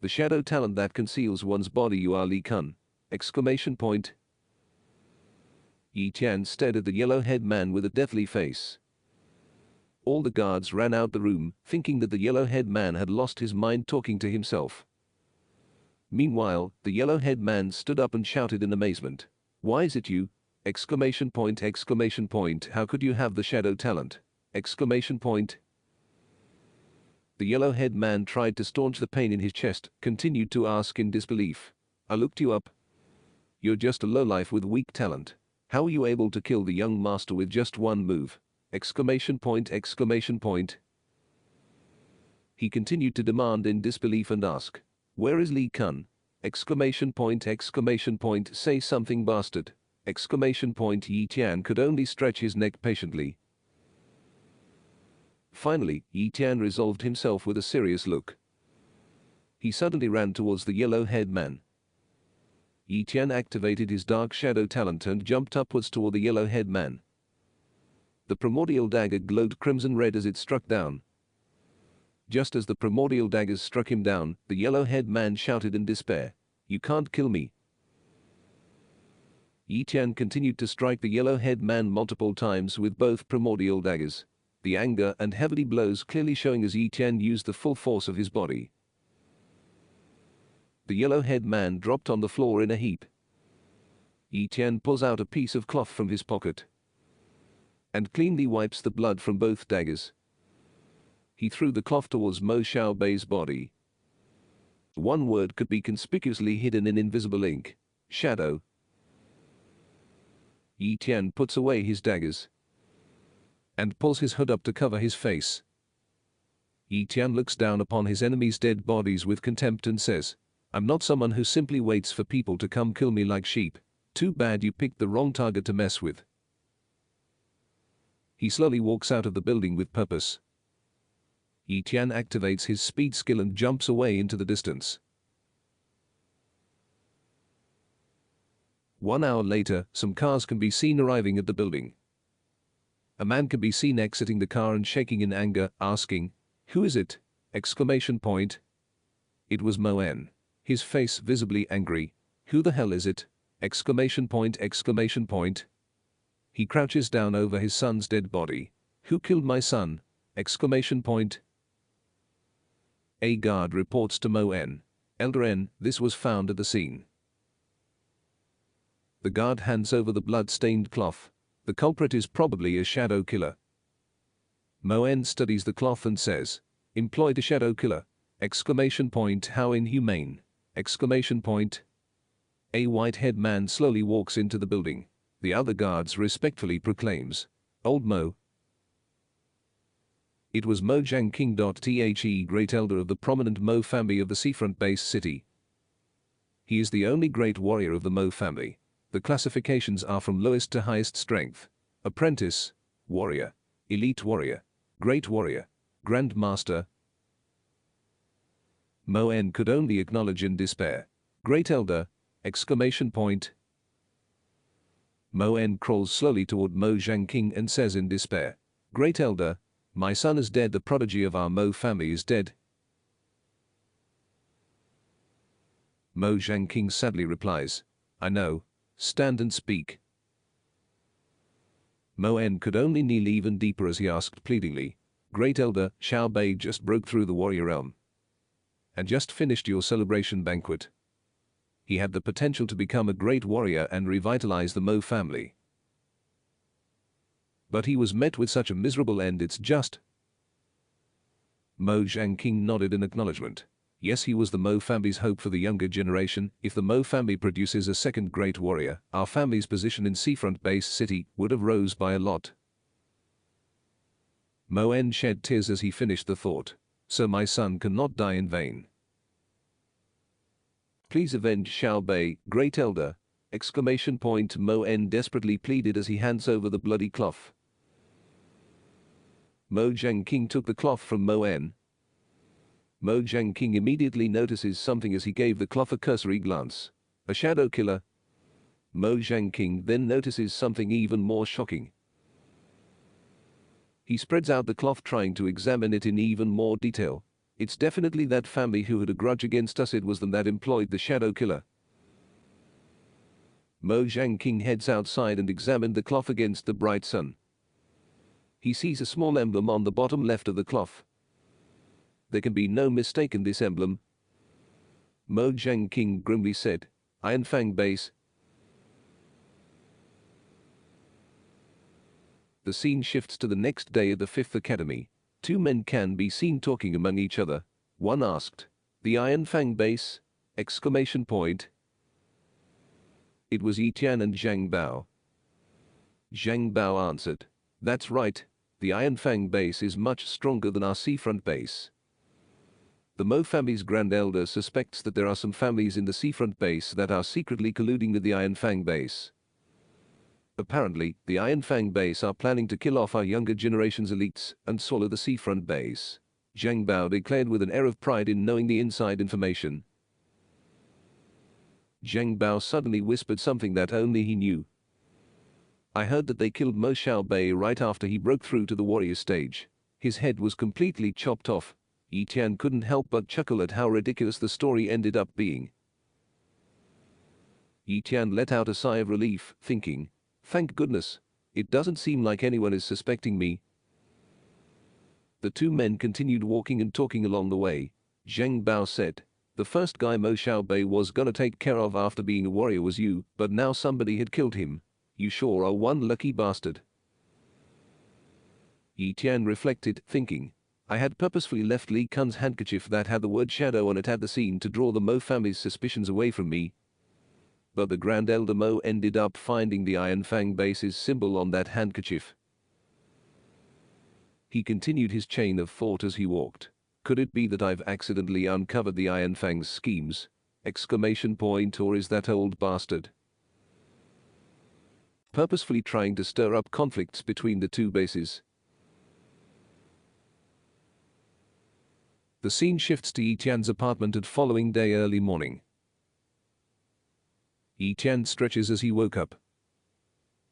Speaker 2: "The shadow talent that conceals one's body, you are Li Kun!" Exclamation point. Yi Tian stared at the yellow-haired man with a deathly face. All the guards ran out the room, thinking that the yellow-haired man had lost his mind, talking to himself. Meanwhile, the yellow-haired man stood up and shouted in amazement, "Why is it you?" Exclamation point. Exclamation point. "How could you have the shadow talent?" Exclamation point. The yellow-haired man tried to staunch the pain in his chest, continued to ask in disbelief, "I looked you up. You're just a lowlife with weak talent. How were you able to kill the young master with just one move?" Exclamation point. Exclamation point. He continued to demand in disbelief and ask, "Where is Li Kun?" Exclamation point. Exclamation point. "Say something, bastard!" Exclamation point. Yi Tian could only stretch his neck patiently. Finally, Yi Tian resolved himself with a serious look. He suddenly ran towards the yellow-haired man. Yi Tian activated his dark shadow talent and jumped upwards toward the yellow-haired man. The primordial dagger glowed crimson red as it struck down. Just as the primordial daggers struck him down, the yellow-haired man shouted in despair, "You can't kill me!" Yi Tian continued to strike the yellow-haired man multiple times with both primordial daggers, the anger and heavy blows clearly showing as Yi Tian used the full force of his body. The yellow-haired man dropped on the floor in a heap. Yi Tian pulls out a piece of cloth from his pocket and cleanly wipes the blood from both daggers. He threw the cloth towards Mo Xiaobei's body. One word could be conspicuously hidden in invisible ink: shadow. Yi Tian puts away his daggers and pulls his hood up to cover his face. Yi Tian looks down upon his enemies' dead bodies with contempt and says, "I'm not someone who simply waits for people to come kill me like sheep. Too bad you picked the wrong target to mess with." He slowly walks out of the building with purpose. Yi Tian activates his speed skill and jumps away into the distance. 1 hour later, some cars can be seen arriving at the building. A man can be seen exiting the car and shaking in anger, asking, "Who is it?" Exclamation point. It was Moen. His face visibly angry. "Who the hell is it?" Exclamation point, exclamation point. He crouches down over his son's dead body. "Who killed my son?" Exclamation point. A guard reports to Moen. "Elder N, this was found at the scene." The guard hands over the blood-stained cloth. The culprit is probably a shadow killer. Moen studies the cloth and says, "Employed a shadow killer!" Exclamation point, how inhumane! Exclamation point. A white-haired man slowly walks into the building. The other guards respectfully proclaims, "Old Mo." It was Mo Jiangking. The great elder of the prominent Mo family of the seafront base city. He is the only great warrior of the Mo family. The classifications are from lowest to highest strength: apprentice, warrior, elite warrior, great warrior, grand master. Moen could only acknowledge in despair, "Great elder!" Exclamation point. Moen crawls slowly toward Mo Jiangking and says in despair, "Great elder, my son is dead. The prodigy of our Mo family is dead." Mo Jiangking sadly replies, "I know. Stand and speak." Moen could only kneel even deeper as he asked pleadingly, "Great elder, Xiao Bei just broke through the warrior realm and just finished your celebration banquet. He had the potential to become a great warrior and revitalize the Mo family. But he was met with such a miserable end. It's just." Mo Jiangking nodded in acknowledgement. Yes, he was the Mo family's hope for the younger generation. If the Mo family produces a second great warrior, our family's position in seafront base city would have rose by a lot. Moen shed tears as he finished the thought. "So my son cannot die in vain. Please avenge Xiao Bei, great elder!" Exclamation point. Moen desperately pleaded as he hands over the bloody cloth. Mo Jiangking took the cloth from Moen. Mo Jiangking immediately notices something as he gave the cloth a cursory glance. A shadow killer. Mo Jiangking then notices something even more shocking. He spreads out the cloth trying to examine it in even more detail. It's definitely that family who had a grudge against us. It was them that employed the shadow killer. Mo Jiangking heads outside and examined the cloth against the bright sun. He sees a small emblem on the bottom left of the cloth. There can be no mistaking this emblem. Mo Jiangking grimly said, "Iron Fang base." The scene shifts to the next day at the 5th Academy. Two men can be seen talking among each other. One asked, "The Iron Fang base?" Exclamation point. It was Yi Tian and Zhang Bao. Zhang Bao answered, "That's right. The Iron Fang base is much stronger than our seafront base. The Mo family's grand elder suspects that there are some families in the seafront base that are secretly colluding with the Iron Fang base. Apparently, the Iron Fang base are planning to kill off our younger generation's elites and swallow the seafront base." Zhang Bao declared with an air of pride in knowing the inside information. Zhang Bao suddenly whispered something that only he knew. "I heard that they killed Mo Xiao Bei right after he broke through to the warrior stage. His head was completely chopped off." Yi Tian couldn't help but chuckle at how ridiculous the story ended up being. Yi Tian let out a sigh of relief, thinking, "Thank goodness, it doesn't seem like anyone is suspecting me." The two men continued walking and talking along the way. Zheng Bao said, "The first guy Mo Xiaobei was gonna take care of after being a warrior was you, but now somebody had killed him. You sure are one lucky bastard." Yi Tian reflected, thinking, "I had purposefully left Li Kun's handkerchief that had the word shadow on it at the scene to draw the Mo family's suspicions away from me. But the Grand Elder Mo ended up finding the Iron Fang base's symbol on that handkerchief." He continued his chain of thought as he walked. Could it be that I've accidentally uncovered the Iron Fang's schemes? Or is that old bastard purposefully trying to stir up conflicts between the two bases? The scene shifts to Yi-Tian's apartment at following day early morning. Yi-Tian stretches as he woke up.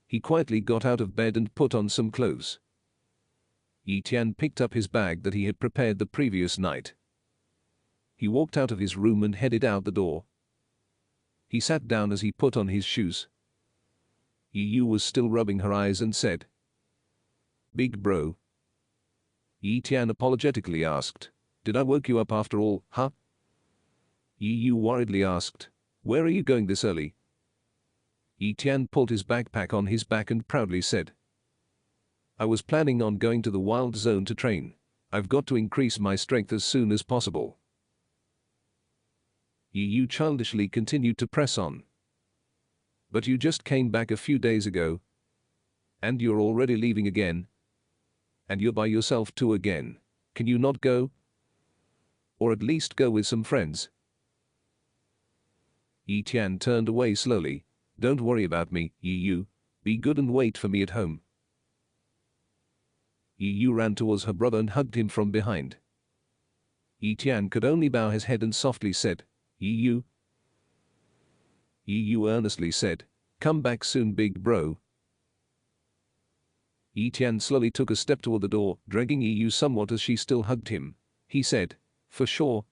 Speaker 2: He quietly got out of bed and put on some clothes. Yi-Tian picked up his bag that he had prepared the previous night. He walked out of his room and headed out the door. He sat down as he put on his shoes. Yi-Yu was still rubbing her eyes and said, "Big bro." Yi-Tian apologetically asked, "Did I woke you up after all, huh?" Yi-Yu worriedly asked, "Where are you going this early?" Yi-Tian pulled his backpack on his back and proudly said, "I was planning on going to the wild zone to train. I've got to increase my strength as soon as possible." Yi-Yu childishly continued to press on. "But you just came back a few days ago. And you're already leaving again. And you're by yourself too again. Can you not go? Or at least go with some friends?" Yi-Tian turned away slowly. "Don't worry about me, Yi-Yu. Be good and wait for me at home." Yi-Yu ran towards her brother and hugged him from behind. Yi-Tian could only bow his head and softly said, "Yi-Yu." Yi-Yu earnestly said, "Come back soon, big bro." Yi-Tian slowly took a step toward the door, dragging Yi-Yu somewhat as she still hugged him. He said, "For sure."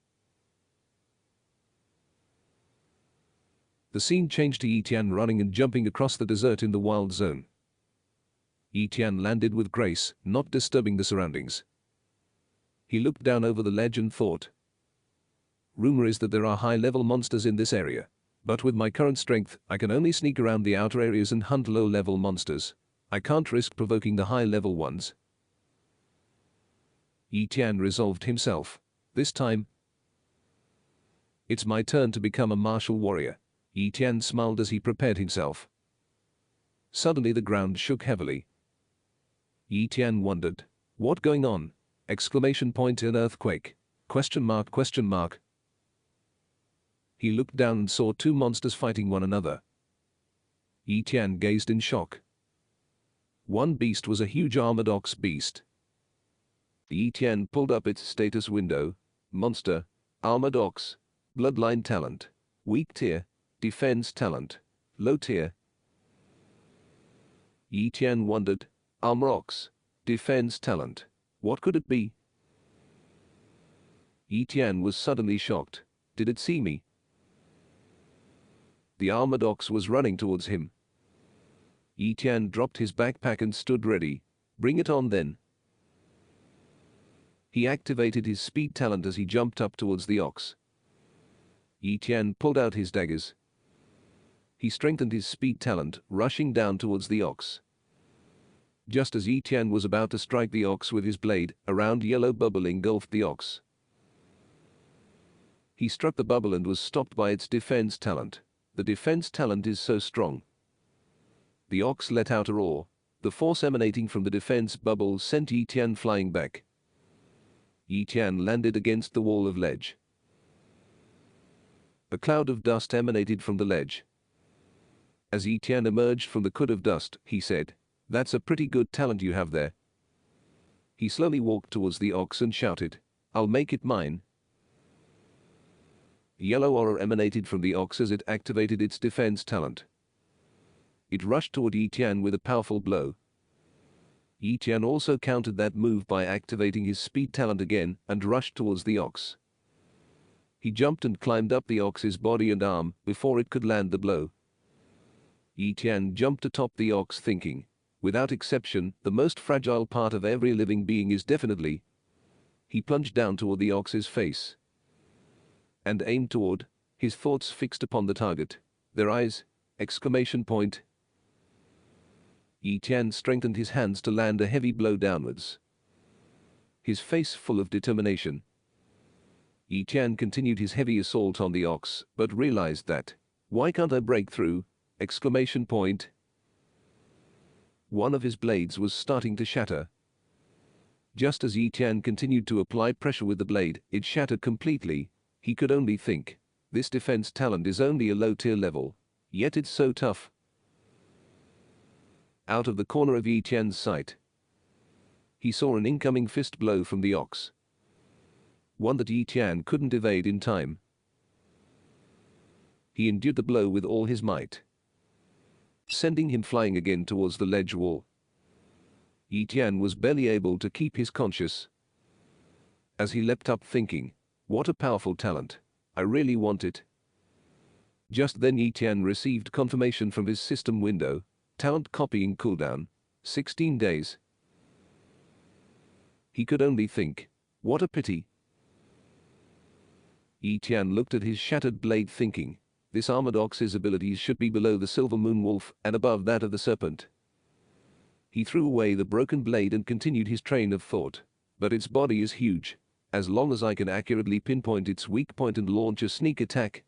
Speaker 2: The scene changed to Yi-Tian running and jumping across the desert in the wild zone. Yi-Tian landed with grace, not disturbing the surroundings. He looked down over the ledge and thought, "Rumor is that there are high-level monsters in this area. But with my current strength, I can only sneak around the outer areas and hunt low-level monsters. I can't risk provoking the high-level ones." Yi-Tian resolved himself. "This time, it's my turn to become a martial warrior." Yi-Tian smiled as he prepared himself. Suddenly the ground shook heavily. Yi-Tian wondered, "What going on?" An earthquake. ? He looked down and saw two monsters fighting one another. Yi-Tian gazed in shock. One beast was a huge armored ox beast. Yi-Tian pulled up its status window. Monster, armored ox, bloodline talent, weak tier, defense talent, low tier. Yi-Tian wondered, armor ox, defense talent, what could it be? Yi-Tian was suddenly shocked. Did it see me? The armored ox was running towards him. Yi-Tian dropped his backpack and stood ready. Bring it on then. He activated his speed talent as he jumped up towards the ox. Yi-Tian pulled out his daggers. He strengthened his speed talent, rushing down towards the ox. Just as Yi-Tian was about to strike the ox with his blade, a round yellow bubble engulfed the ox. He struck the bubble and was stopped by its defense talent. The defense talent is so strong. The ox let out a roar. The force emanating from the defense bubble sent Yi-Tian flying back. Yi-Tian landed against the wall of ledge. A cloud of dust emanated from the ledge. As Yi-Tian emerged from the cloud of dust, he said, "That's a pretty good talent you have there." He slowly walked towards the ox and shouted, "I'll make it mine." Yellow aura emanated from the ox as it activated its defense talent. It rushed toward Yi-Tian with a powerful blow. Yi-Tian also countered that move by activating his speed talent again and rushed towards the ox. He jumped and climbed up the ox's body and arm before it could land the blow. Yi-Tian jumped atop the ox thinking, without exception, the most fragile part of every living being is definitely. He plunged down toward the ox's face and aimed toward, his thoughts fixed upon the target. Their eyes! Yi-Tian strengthened his hands to land a heavy blow downwards. His face full of determination. Yi-Tian continued his heavy assault on the ox, but realized that, why can't I break through? One of his blades was starting to shatter. Just as Yi Tian continued to apply pressure with the blade, it shattered completely. He could only think, this defense talent is only a low-tier level, yet it's so tough. Out of the corner of Yi Tian's sight, he saw an incoming fist blow from the ox. One that Yi Tian couldn't evade in time. He endured the blow with all his might, sending him flying again towards the ledge wall. Yi Tian was barely able to keep his conscious as he leapt up thinking, what a powerful talent. I really want it. Just then Yi Tian received confirmation from his system window. Talent copying cooldown, 16 days. He could only think, what a pity. Yi Tian looked at his shattered blade thinking, this armored ox's abilities should be below the silver moon wolf and above that of the serpent. He threw away the broken blade and continued his train of thought. But its body is huge. As long as I can accurately pinpoint its weak point and launch a sneak attack,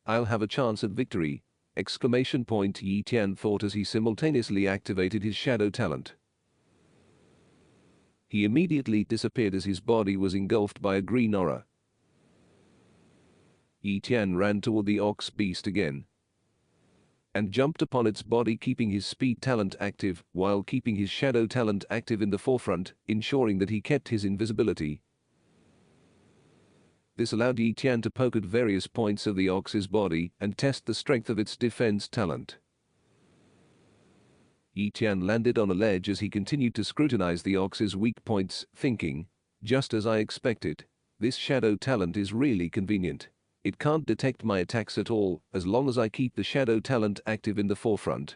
Speaker 2: I'll have a chance at victory! Exclamation point, Yi Tian thought as he simultaneously activated his shadow talent. He immediately disappeared as his body was engulfed by a green aura. Yi Tian ran toward the ox beast again and jumped upon its body, keeping his speed talent active while keeping his shadow talent active in the forefront, ensuring that he kept his invisibility. This allowed Yi Tian to poke at various points of the ox's body and test the strength of its defense talent. Yi Tian landed on a ledge as he continued to scrutinize the ox's weak points, thinking, just as I expected, this shadow talent is really convenient. It can't detect my attacks at all as long as I keep the shadow talent active in the forefront.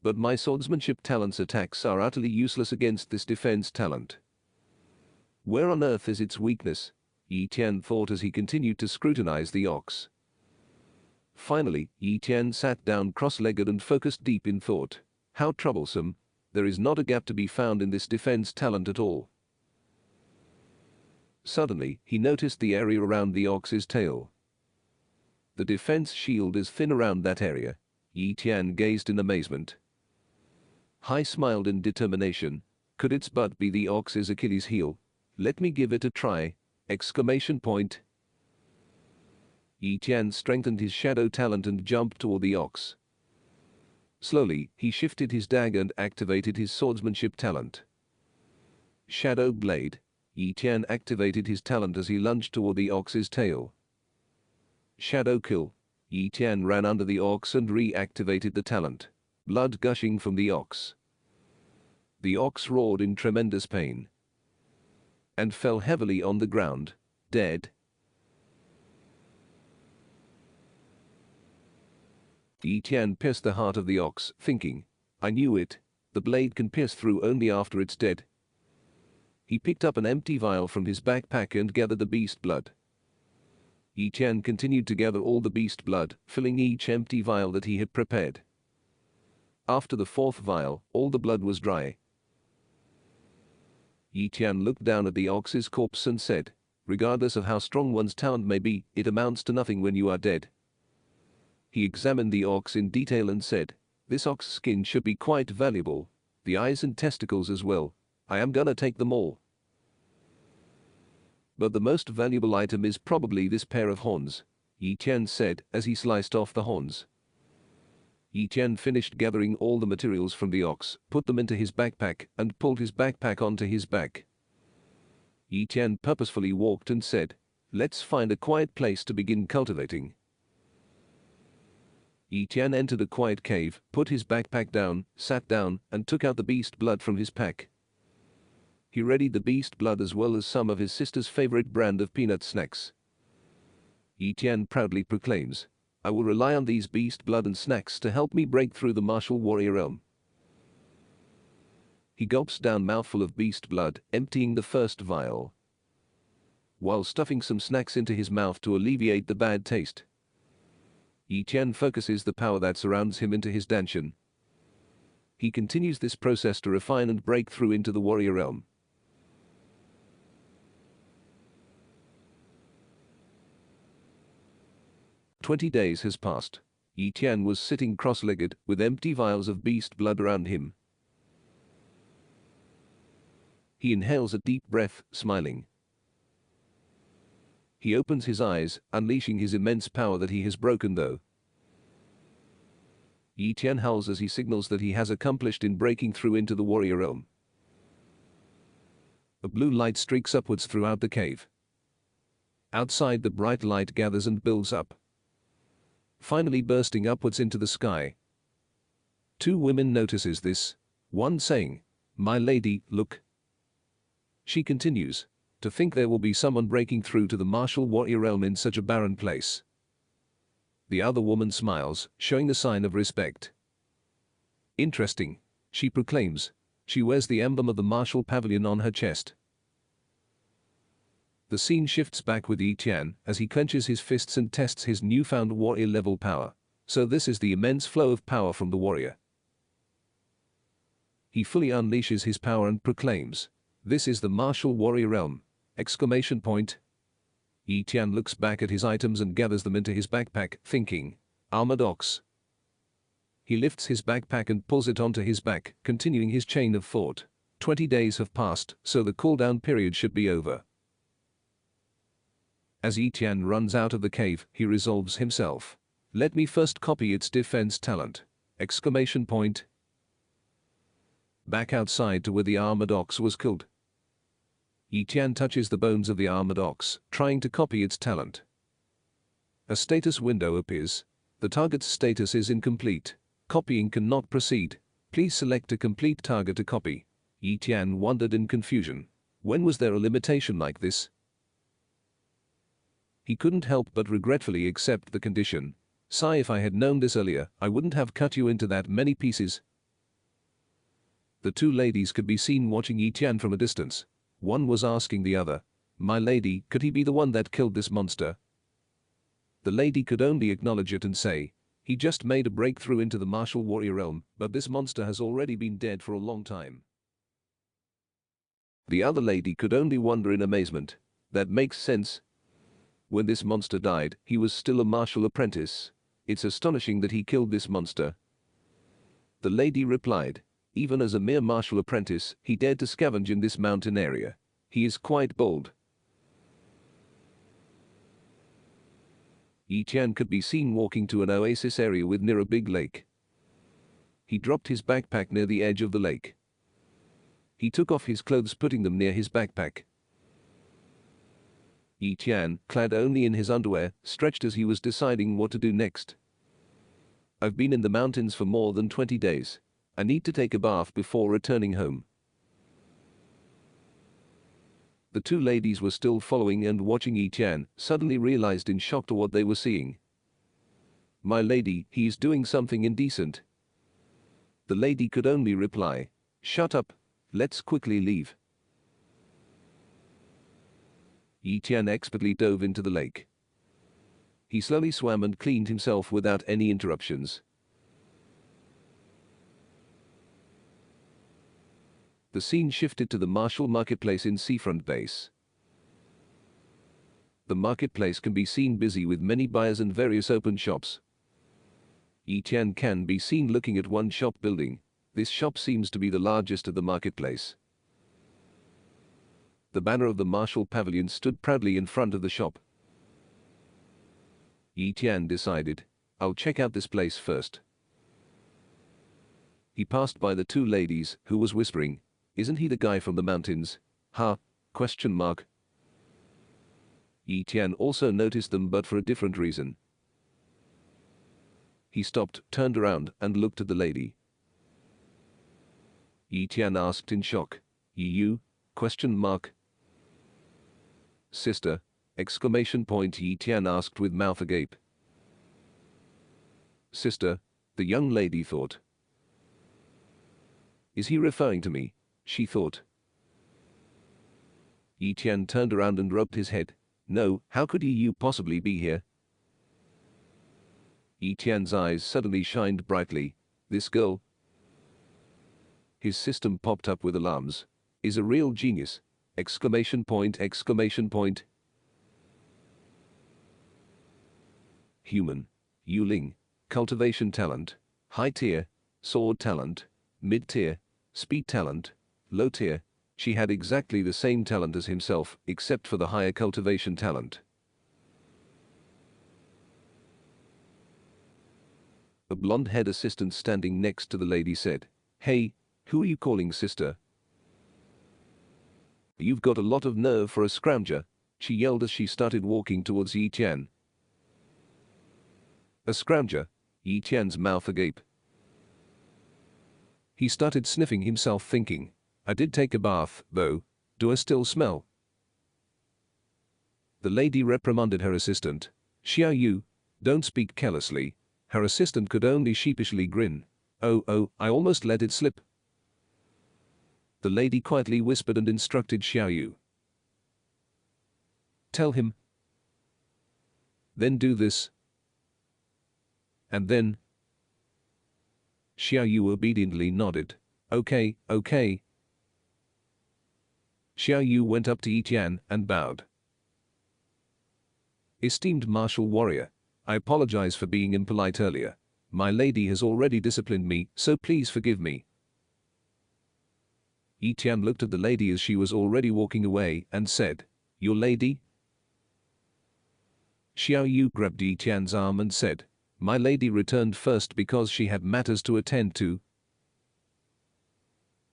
Speaker 2: But my swordsmanship talent's attacks are utterly useless against this defense talent. Where on earth is its weakness? Yi Tian thought as he continued to scrutinize the ox. Finally, Yi Tian sat down cross-legged and focused deep in thought. How troublesome. There is not a gap to be found in this defense talent at all. Suddenly, he noticed the area around the ox's tail. The defense shield is thin around that area. Yi Tian gazed in amazement. Hai smiled in determination. Could its butt be the ox's Achilles heel? Let me give it a try! Exclamation point. Yi Tian strengthened his shadow talent and jumped toward the ox. Slowly, he shifted his dagger and activated his swordsmanship talent. Shadow blade. Yi Tian activated his talent as he lunged toward the ox's tail. Shadow kill. Yi Tian ran under the ox and reactivated the talent. Blood gushing from the ox. The ox roared in tremendous pain and fell heavily on the ground, dead. Yi Tian pierced the heart of the ox, thinking, I knew it, the blade can pierce through only after it's dead. He picked up an empty vial from his backpack and gathered the beast blood. Yi Tian continued to gather all the beast blood, filling each empty vial that he had prepared. After the fourth vial, all the blood was dry. Yi Tian looked down at the ox's corpse and said, regardless of how strong one's talent may be, it amounts to nothing when you are dead. He examined the ox in detail and said, this ox skin should be quite valuable, the eyes and testicles as well. I am gonna take them all. But the most valuable item is probably this pair of horns, Yi Tian said as he sliced off the horns. Yi Tian finished gathering all the materials from the ox, put them into his backpack, and pulled his backpack onto his back. Yi Tian purposefully walked and said, let's find a quiet place to begin cultivating. Yi Tian entered a quiet cave, put his backpack down, sat down, and took out the beast blood from his pack. He readied the beast blood as well as some of his sister's favorite brand of peanut snacks. Yi Tian proudly proclaims, I will rely on these beast blood and snacks to help me break through the martial warrior realm. He gulps down mouthful of beast blood, emptying the first vial, while stuffing some snacks into his mouth to alleviate the bad taste. Yi Tian focuses the power that surrounds him into his dantian. He continues this process to refine and break through into the warrior realm. 20 days has passed. Yi Tian was sitting cross-legged, with empty vials of beast blood around him. He inhales a deep breath, smiling. He opens his eyes, unleashing his immense power that he has broken though. Yi Tian howls as he signals that he has accomplished in breaking through into the warrior realm. A blue light streaks upwards throughout the cave. Outside, the bright light gathers and builds up, finally bursting upwards into the sky. Two women notices this, one saying, "My lady, look." She continues, "To think there will be someone breaking through to the martial warrior realm in such a barren place." The other woman smiles, showing the sign of respect. "Interesting," she proclaims. She wears the emblem of the martial pavilion on her chest. The scene shifts back with Yi Tian as he clenches his fists and tests his newfound warrior level power. So this is the immense flow of power from the warrior. He fully unleashes his power and proclaims, "This is the martial warrior realm!" Exclamation point. Yi Tian looks back at his items and gathers them into his backpack, thinking, "Armored ox." He lifts his backpack and pulls it onto his back, continuing his chain of thought. 20 days have passed, so the cooldown period should be over. As Yi Tian runs out of the cave, he resolves himself, "Let me first copy its defense talent!" Exclamation point. Back outside to where the armored ox was killed. Yi Tian touches the bones of the armored ox, trying to copy its talent. A status window appears. The target's status is incomplete. Copying cannot proceed. Please select a complete target to copy. Yi Tian wondered in confusion. When was there a limitation like this? He couldn't help but regretfully accept the condition. "Sigh, if I had known this earlier, I wouldn't have cut you into that many pieces." The two ladies could be seen watching Yi Tian from a distance. One was asking the other, "My lady, could he be the one that killed this monster?" The lady could only acknowledge it and say, "He just made a breakthrough into the martial warrior realm, but this monster has already been dead for a long time." The other lady could only wonder in amazement. "That makes sense. When this monster died, he was still a martial apprentice. It's astonishing that he killed this monster." The lady replied, "Even as a mere martial apprentice, he dared to scavenge in this mountain area. He is quite bold." Yi Tian could be seen walking to an oasis area near a big lake. He dropped his backpack near the edge of the lake. He took off his clothes, putting them near his backpack. Yi Tian, clad only in his underwear, stretched as he was deciding what to do next. "I've been in the mountains for more than 20 days. I need to take a bath before returning home." The two ladies were still following and watching Yi Tian, suddenly realized in shock to what they were seeing. "My lady, he is doing something indecent." The lady could only reply, "Shut up, let's quickly leave." Yi Tian expertly dove into the lake. He slowly swam and cleaned himself without any interruptions. The scene shifted to the martial marketplace in Seafront Base. The marketplace can be seen busy with many buyers and various open shops. Yi Tian can be seen looking at one shop building. This shop seems to be the largest of the marketplace. The banner of the martial pavilion stood proudly in front of the shop. Yi Tian decided, "I'll check out this place first." He passed by the two ladies, who was whispering, "Isn't he the guy from the mountains? Ha? Question mark." Yi Tian also noticed them, but for a different reason. He stopped, turned around, and looked at the lady. Yi Tian asked in shock, "You? Question mark." "Sister?" Exclamation point. Yi Tian asked with mouth agape. "Sister?" the young lady thought. Is he referring to me? She thought. Yi Tian turned around and rubbed his head. "No, how could you possibly be here?" Yi Tian's eyes suddenly shined brightly. "This girl," his system popped up with alarms, "is a real genius!" Exclamation point, exclamation point. Human. Yuling. Cultivation talent. High tier. Sword talent. Mid tier. Speed talent. Low tier. She had exactly the same talent as himself, except for the higher cultivation talent. A blonde-haired assistant standing next to the lady said, "Hey, who are you calling sister? You've got a lot of nerve for a scrounger," she yelled as she started walking towards Yi Tian. A scrounger? Yi Tian's mouth agape. He started sniffing himself thinking, I did take a bath, though. Do I still smell? The lady reprimanded her assistant. Xiao Yu, don't speak carelessly. Her assistant could only sheepishly grin. Oh, I almost let it slip. The lady quietly whispered and instructed Xiao Yu. Tell him. Then do this. And then. Xiao Yu obediently nodded. Okay. Xiao Yu went up to Yi Tian and bowed. Esteemed martial warrior, I apologize for being impolite earlier. My lady has already disciplined me, so please forgive me. Yi Tian looked at the lady as she was already walking away and said, Your lady? Xiao Yu grabbed Yi Tian's arm and said, My lady returned first because she had matters to attend to.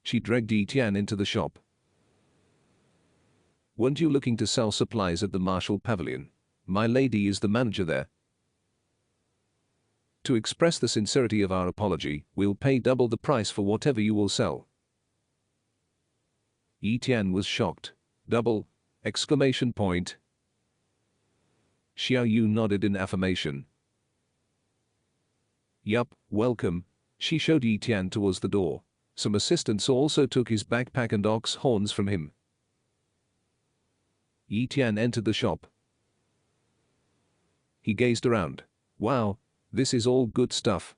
Speaker 2: She dragged Yi Tian into the shop. Weren't you looking to sell supplies at the martial pavilion? My lady is the manager there. To express the sincerity of our apology, we'll pay double the price for whatever you will sell. Yi Tian was shocked. Double! Exclamation point. Xiao Yu nodded in affirmation. Yup, welcome. She showed Yi Tian towards the door. Some assistants also took his backpack and ox horns from him. Yi Tian entered the shop. He gazed around. Wow, this is all good stuff.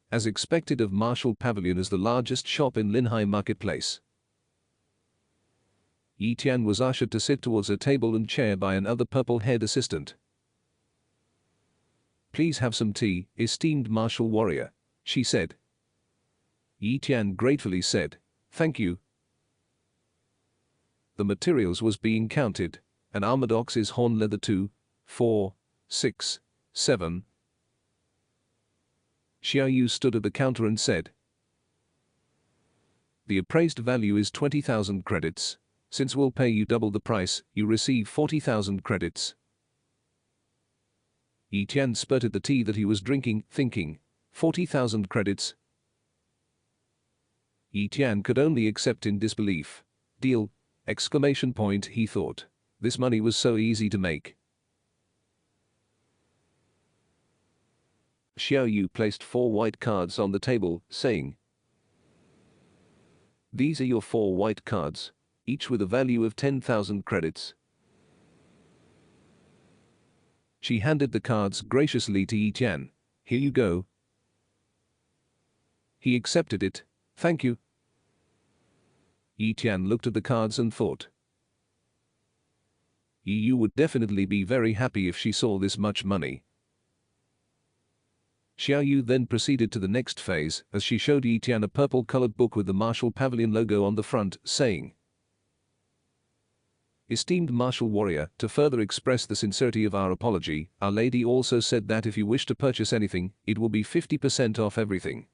Speaker 2: As expected of Martial Pavilion as the largest shop in Linhai Marketplace. Yi Tian was ushered to sit towards a table and chair by another purple-haired assistant. Please have some tea, esteemed martial warrior, she said. Yi Tian gratefully said, Thank you. The materials was being counted. An armored ox's horn leather 2, 4, 6, 7. Xiao Yu stood at the counter and said, The appraised value is 20,000 credits. Since we'll pay you double the price, you receive 40,000 credits. Yi Tian spurted the tea that he was drinking, thinking, 40,000 credits. Yi Tian could only accept in disbelief. Deal! Exclamation point, he thought. This money was so easy to make. Xiao Yu placed 4 white cards on the table, saying, These are your 4 white cards, each with a value of 10,000 credits. She handed the cards graciously to Yi Tian. Here you go. He accepted it. Thank you. Yi Tian looked at the cards and thought. Yi Yu would definitely be very happy if she saw this much money. Xiao Yu then proceeded to the next phase as she showed Yi Tian a purple-colored book with the Martial Pavilion logo on the front, saying, Esteemed martial warrior, to further express the sincerity of our apology, Our Lady also said that if you wish to purchase anything, it will be 50% off everything.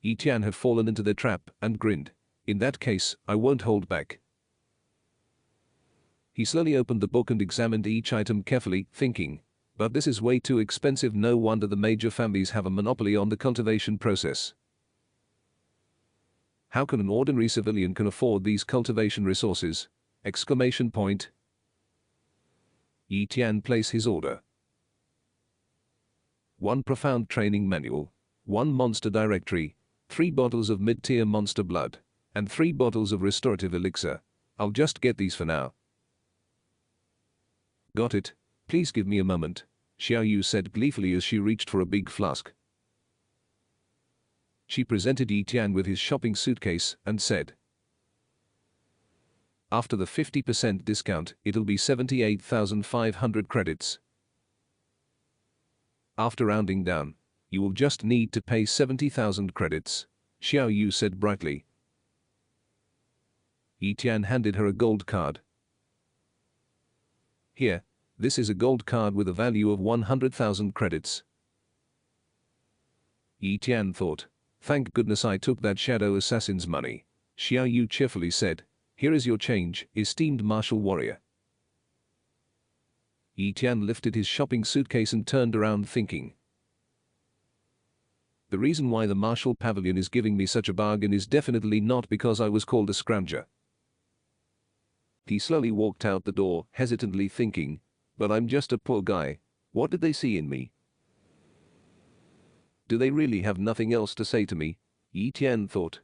Speaker 2: Yi Tian had fallen into their trap and grinned. In that case, I won't hold back. He slowly opened the book and examined each item carefully, thinking, but this is way too expensive. No wonder the major families have a monopoly on the cultivation process. How can an ordinary civilian can afford these cultivation resources? Exclamation point. Yi Tian placed his order. 1 profound training manual, 1 monster directory, 3 bottles of mid-tier monster blood, and 3 bottles of restorative elixir. I'll just get these for now. Got it. Please give me a moment, Xiao Yu said gleefully as she reached for a big flask. She presented Yi Tian with his shopping suitcase and said, After the 50% discount, it'll be 78,500 credits. After rounding down, you will just need to pay 70,000 credits. Xiao Yu said brightly. Yi Tian handed her a gold card. Here, this is a gold card with a value of 100,000 credits. Yi Tian thought, thank goodness I took that shadow assassin's money. Xiao Yu cheerfully said, here is your change, esteemed martial warrior. Yi Tian lifted his shopping suitcase and turned around thinking. The reason why the martial pavilion is giving me such a bargain is definitely not because I was called a scrounger. He slowly walked out the door, hesitantly thinking, but I'm just a poor guy. What did they see in me? Do they really have nothing else to say to me? Yi Tian thought.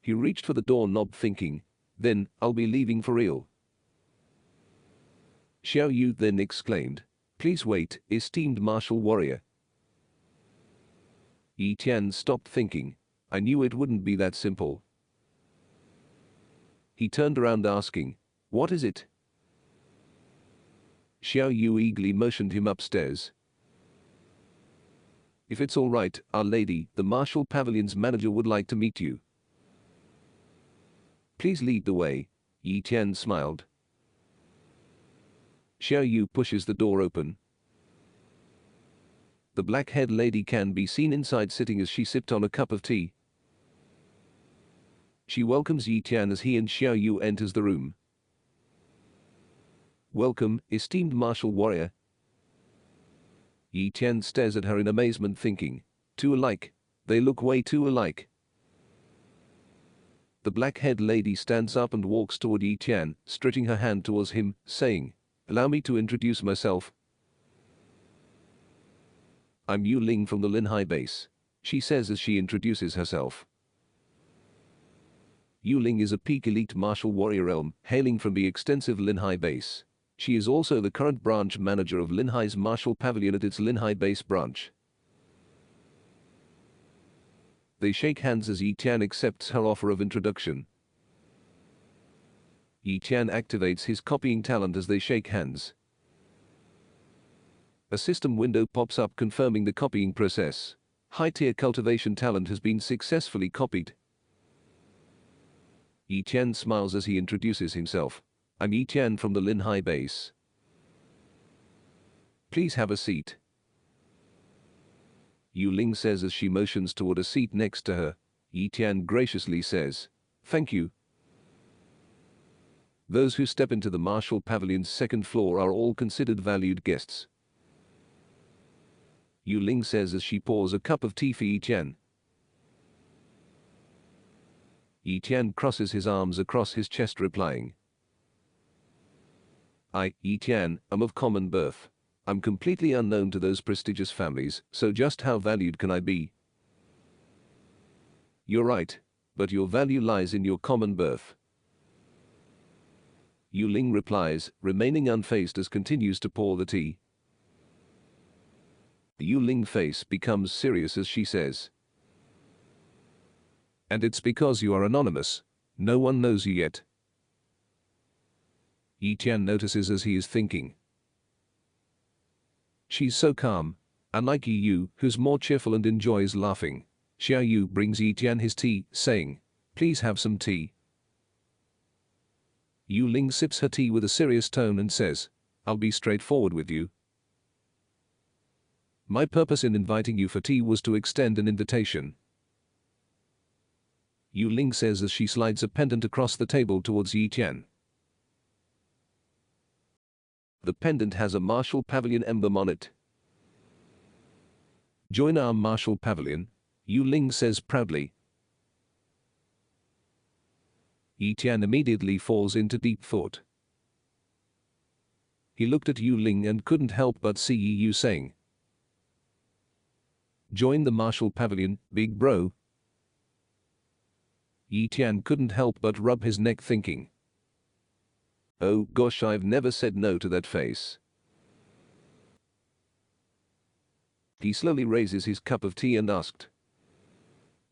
Speaker 2: He reached for the doorknob thinking, then, I'll be leaving for real. Xiao Yu then exclaimed, please wait, esteemed martial warrior. Yi Tian stopped thinking, I knew it wouldn't be that simple. He turned around asking, what is it? Xiao Yu eagerly motioned him upstairs. If it's all right, our lady, the martial pavilion's manager would like to meet you. Please lead the way, Yi Tian smiled. Xiao Yu pushes the door open. The black-haired lady can be seen inside sitting as she sipped on a cup of tea. She welcomes Yi Tian as he and Xiao Yu enters the room. Welcome, esteemed martial warrior. Yi Tian stares at her in amazement thinking, too alike, they look way too alike. The black-haired lady stands up and walks toward Yi Tian, stretching her hand towards him, saying, allow me to introduce myself. I'm Yu Ling from the Linhai base, she says as she introduces herself. Yu Ling is a peak elite martial warrior elm, hailing from the extensive Linhai base. She is also the current branch manager of Linhai's martial pavilion at its Linhai base branch. They shake hands as Yi Tian accepts her offer of introduction. Yi Tian activates his copying talent as they shake hands. A system window pops up confirming the copying process. High-tier cultivation talent has been successfully copied. Yi Tian smiles as he introduces himself. I'm Yi Tian from the Linhai base. Please have a seat. Yu Ling says as she motions toward a seat next to her. Yi Tian graciously says, thank you. Those who step into the martial pavilion's second floor are all considered valued guests. Yu Ling says as she pours a cup of tea for Yi Tian. Yi Tian crosses his arms across his chest replying, I, Yi Tian, am of common birth. I'm completely unknown to those prestigious families, so just how valued can I be? You're right, but your value lies in your common birth. Yu Ling replies, remaining unfazed as continues to pour the tea. The Yu Ling face becomes serious as she says, and it's because you are anonymous. No one knows you yet. Yi Tian notices as he is thinking. She's so calm, unlike Yi Yu, who's more cheerful and enjoys laughing. Xiao Yu brings Yi Tian his tea, saying, please have some tea. Yu Ling sips her tea with a serious tone and says, I'll be straightforward with you. My purpose in inviting you for tea was to extend an invitation. Yu Ling says as she slides a pendant across the table towards Yi Tian. The pendant has a martial pavilion emblem on it. Join our martial pavilion, Yu Ling says proudly. Yi Tian immediately falls into deep thought. He looked at Yu Ling and couldn't help but see Yi Yu saying, join the martial pavilion, big bro. Yi Tian couldn't help but rub his neck thinking, oh gosh, I've never said no to that face. He slowly raises his cup of tea and asked,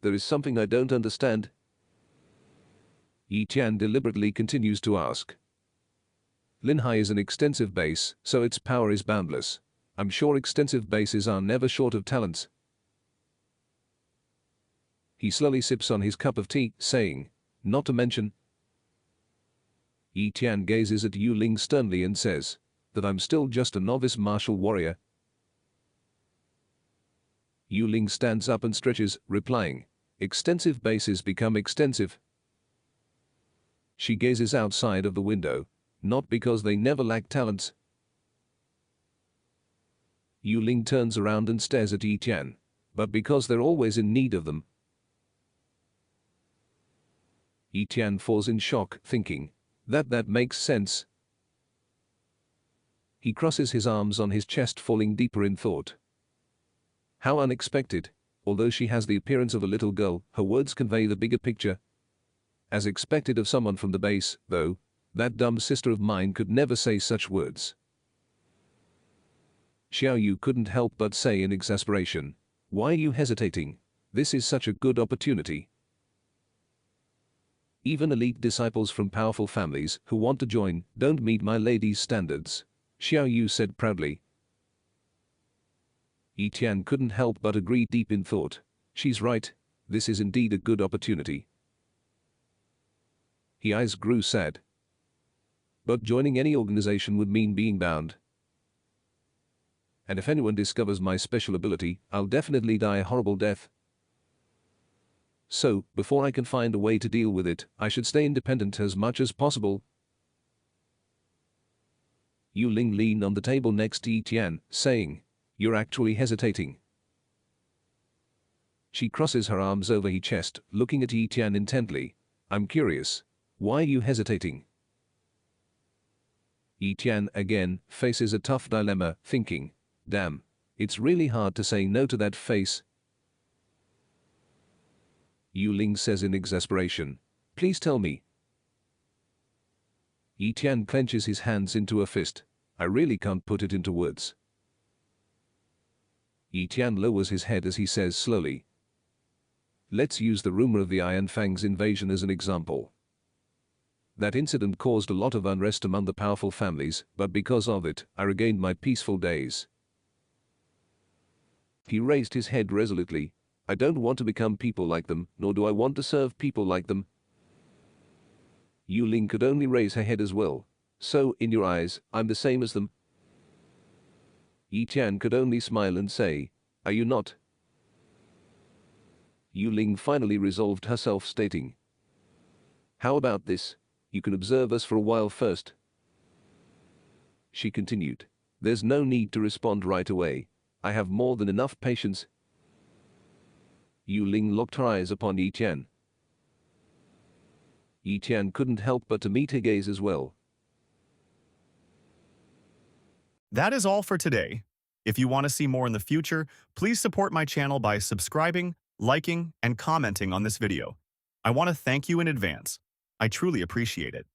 Speaker 2: there is something I don't understand? Yi Tian deliberately continues to ask. Linhai is an extensive base, so its power is boundless. I'm sure extensive bases are never short of talents. He slowly sips on his cup of tea, saying, "Not to mention." Yi Tian gazes at Yu Ling sternly and says, "That I'm still just a novice martial warrior." Yu Ling stands up and stretches, replying, "Extensive bases become extensive." She gazes outside of the window, not because they never lack talents. Yu Ling turns around and stares at Yi Tian, but because they're always in need of them. Yi Tian falls in shock, thinking, that makes sense. He crosses his arms on his chest, falling deeper in thought. How unexpected. Although she has the appearance of a little girl, her words convey the bigger picture. As expected of someone from the base, though, that dumb sister of mine could never say such words. Xiao Yu couldn't help but say in exasperation, "Why are you hesitating? This is such a good opportunity." Even elite disciples from powerful families who want to join don't meet my lady's standards, Xiao Yu said proudly. Yi Tian couldn't help but agree deep in thought. She's right, this is indeed a good opportunity. His eyes grew sad. But joining any organization would mean being bound. And if anyone discovers my special ability, I'll definitely die a horrible death. So, before I can find a way to deal with it, I should stay independent as much as possible. Yu Ling leaned on the table next to Yi Tian, saying, "You're actually hesitating." She crosses her arms over his chest, looking at Yi Tian intently. "I'm curious. Why are you hesitating?" Yi Tian, again, faces a tough dilemma, thinking, "Damn, it's really hard to say no to that face." Yu Ling says in exasperation, "Please tell me." Yi Tian clenches his hands into a fist. "I really can't put it into words." Yi Tian lowers his head as he says slowly, "Let's use the rumor of the Iron Fang's invasion as an example. That incident caused a lot of unrest among the powerful families, but because of it, I regained my peaceful days." He raised his head resolutely. "I don't want to become people like them, nor do I want to serve people like them." Yu Ling could only raise her head as well. "So, in your eyes, I'm the same as them?" Yi Tian could only smile and say, "Are you not?" Yu Ling finally resolved herself, stating, "How about this? You can observe us for a while first." She continued, "There's no need to respond right away. I have more than enough patience." Yu Ling locked her eyes upon Yi Tian. Yi Tian couldn't help but to meet her gaze as well.
Speaker 1: That is all for today. If you want to see more in the future, please support my channel by subscribing, liking, and commenting on this video. I want to thank you in advance. I truly appreciate it.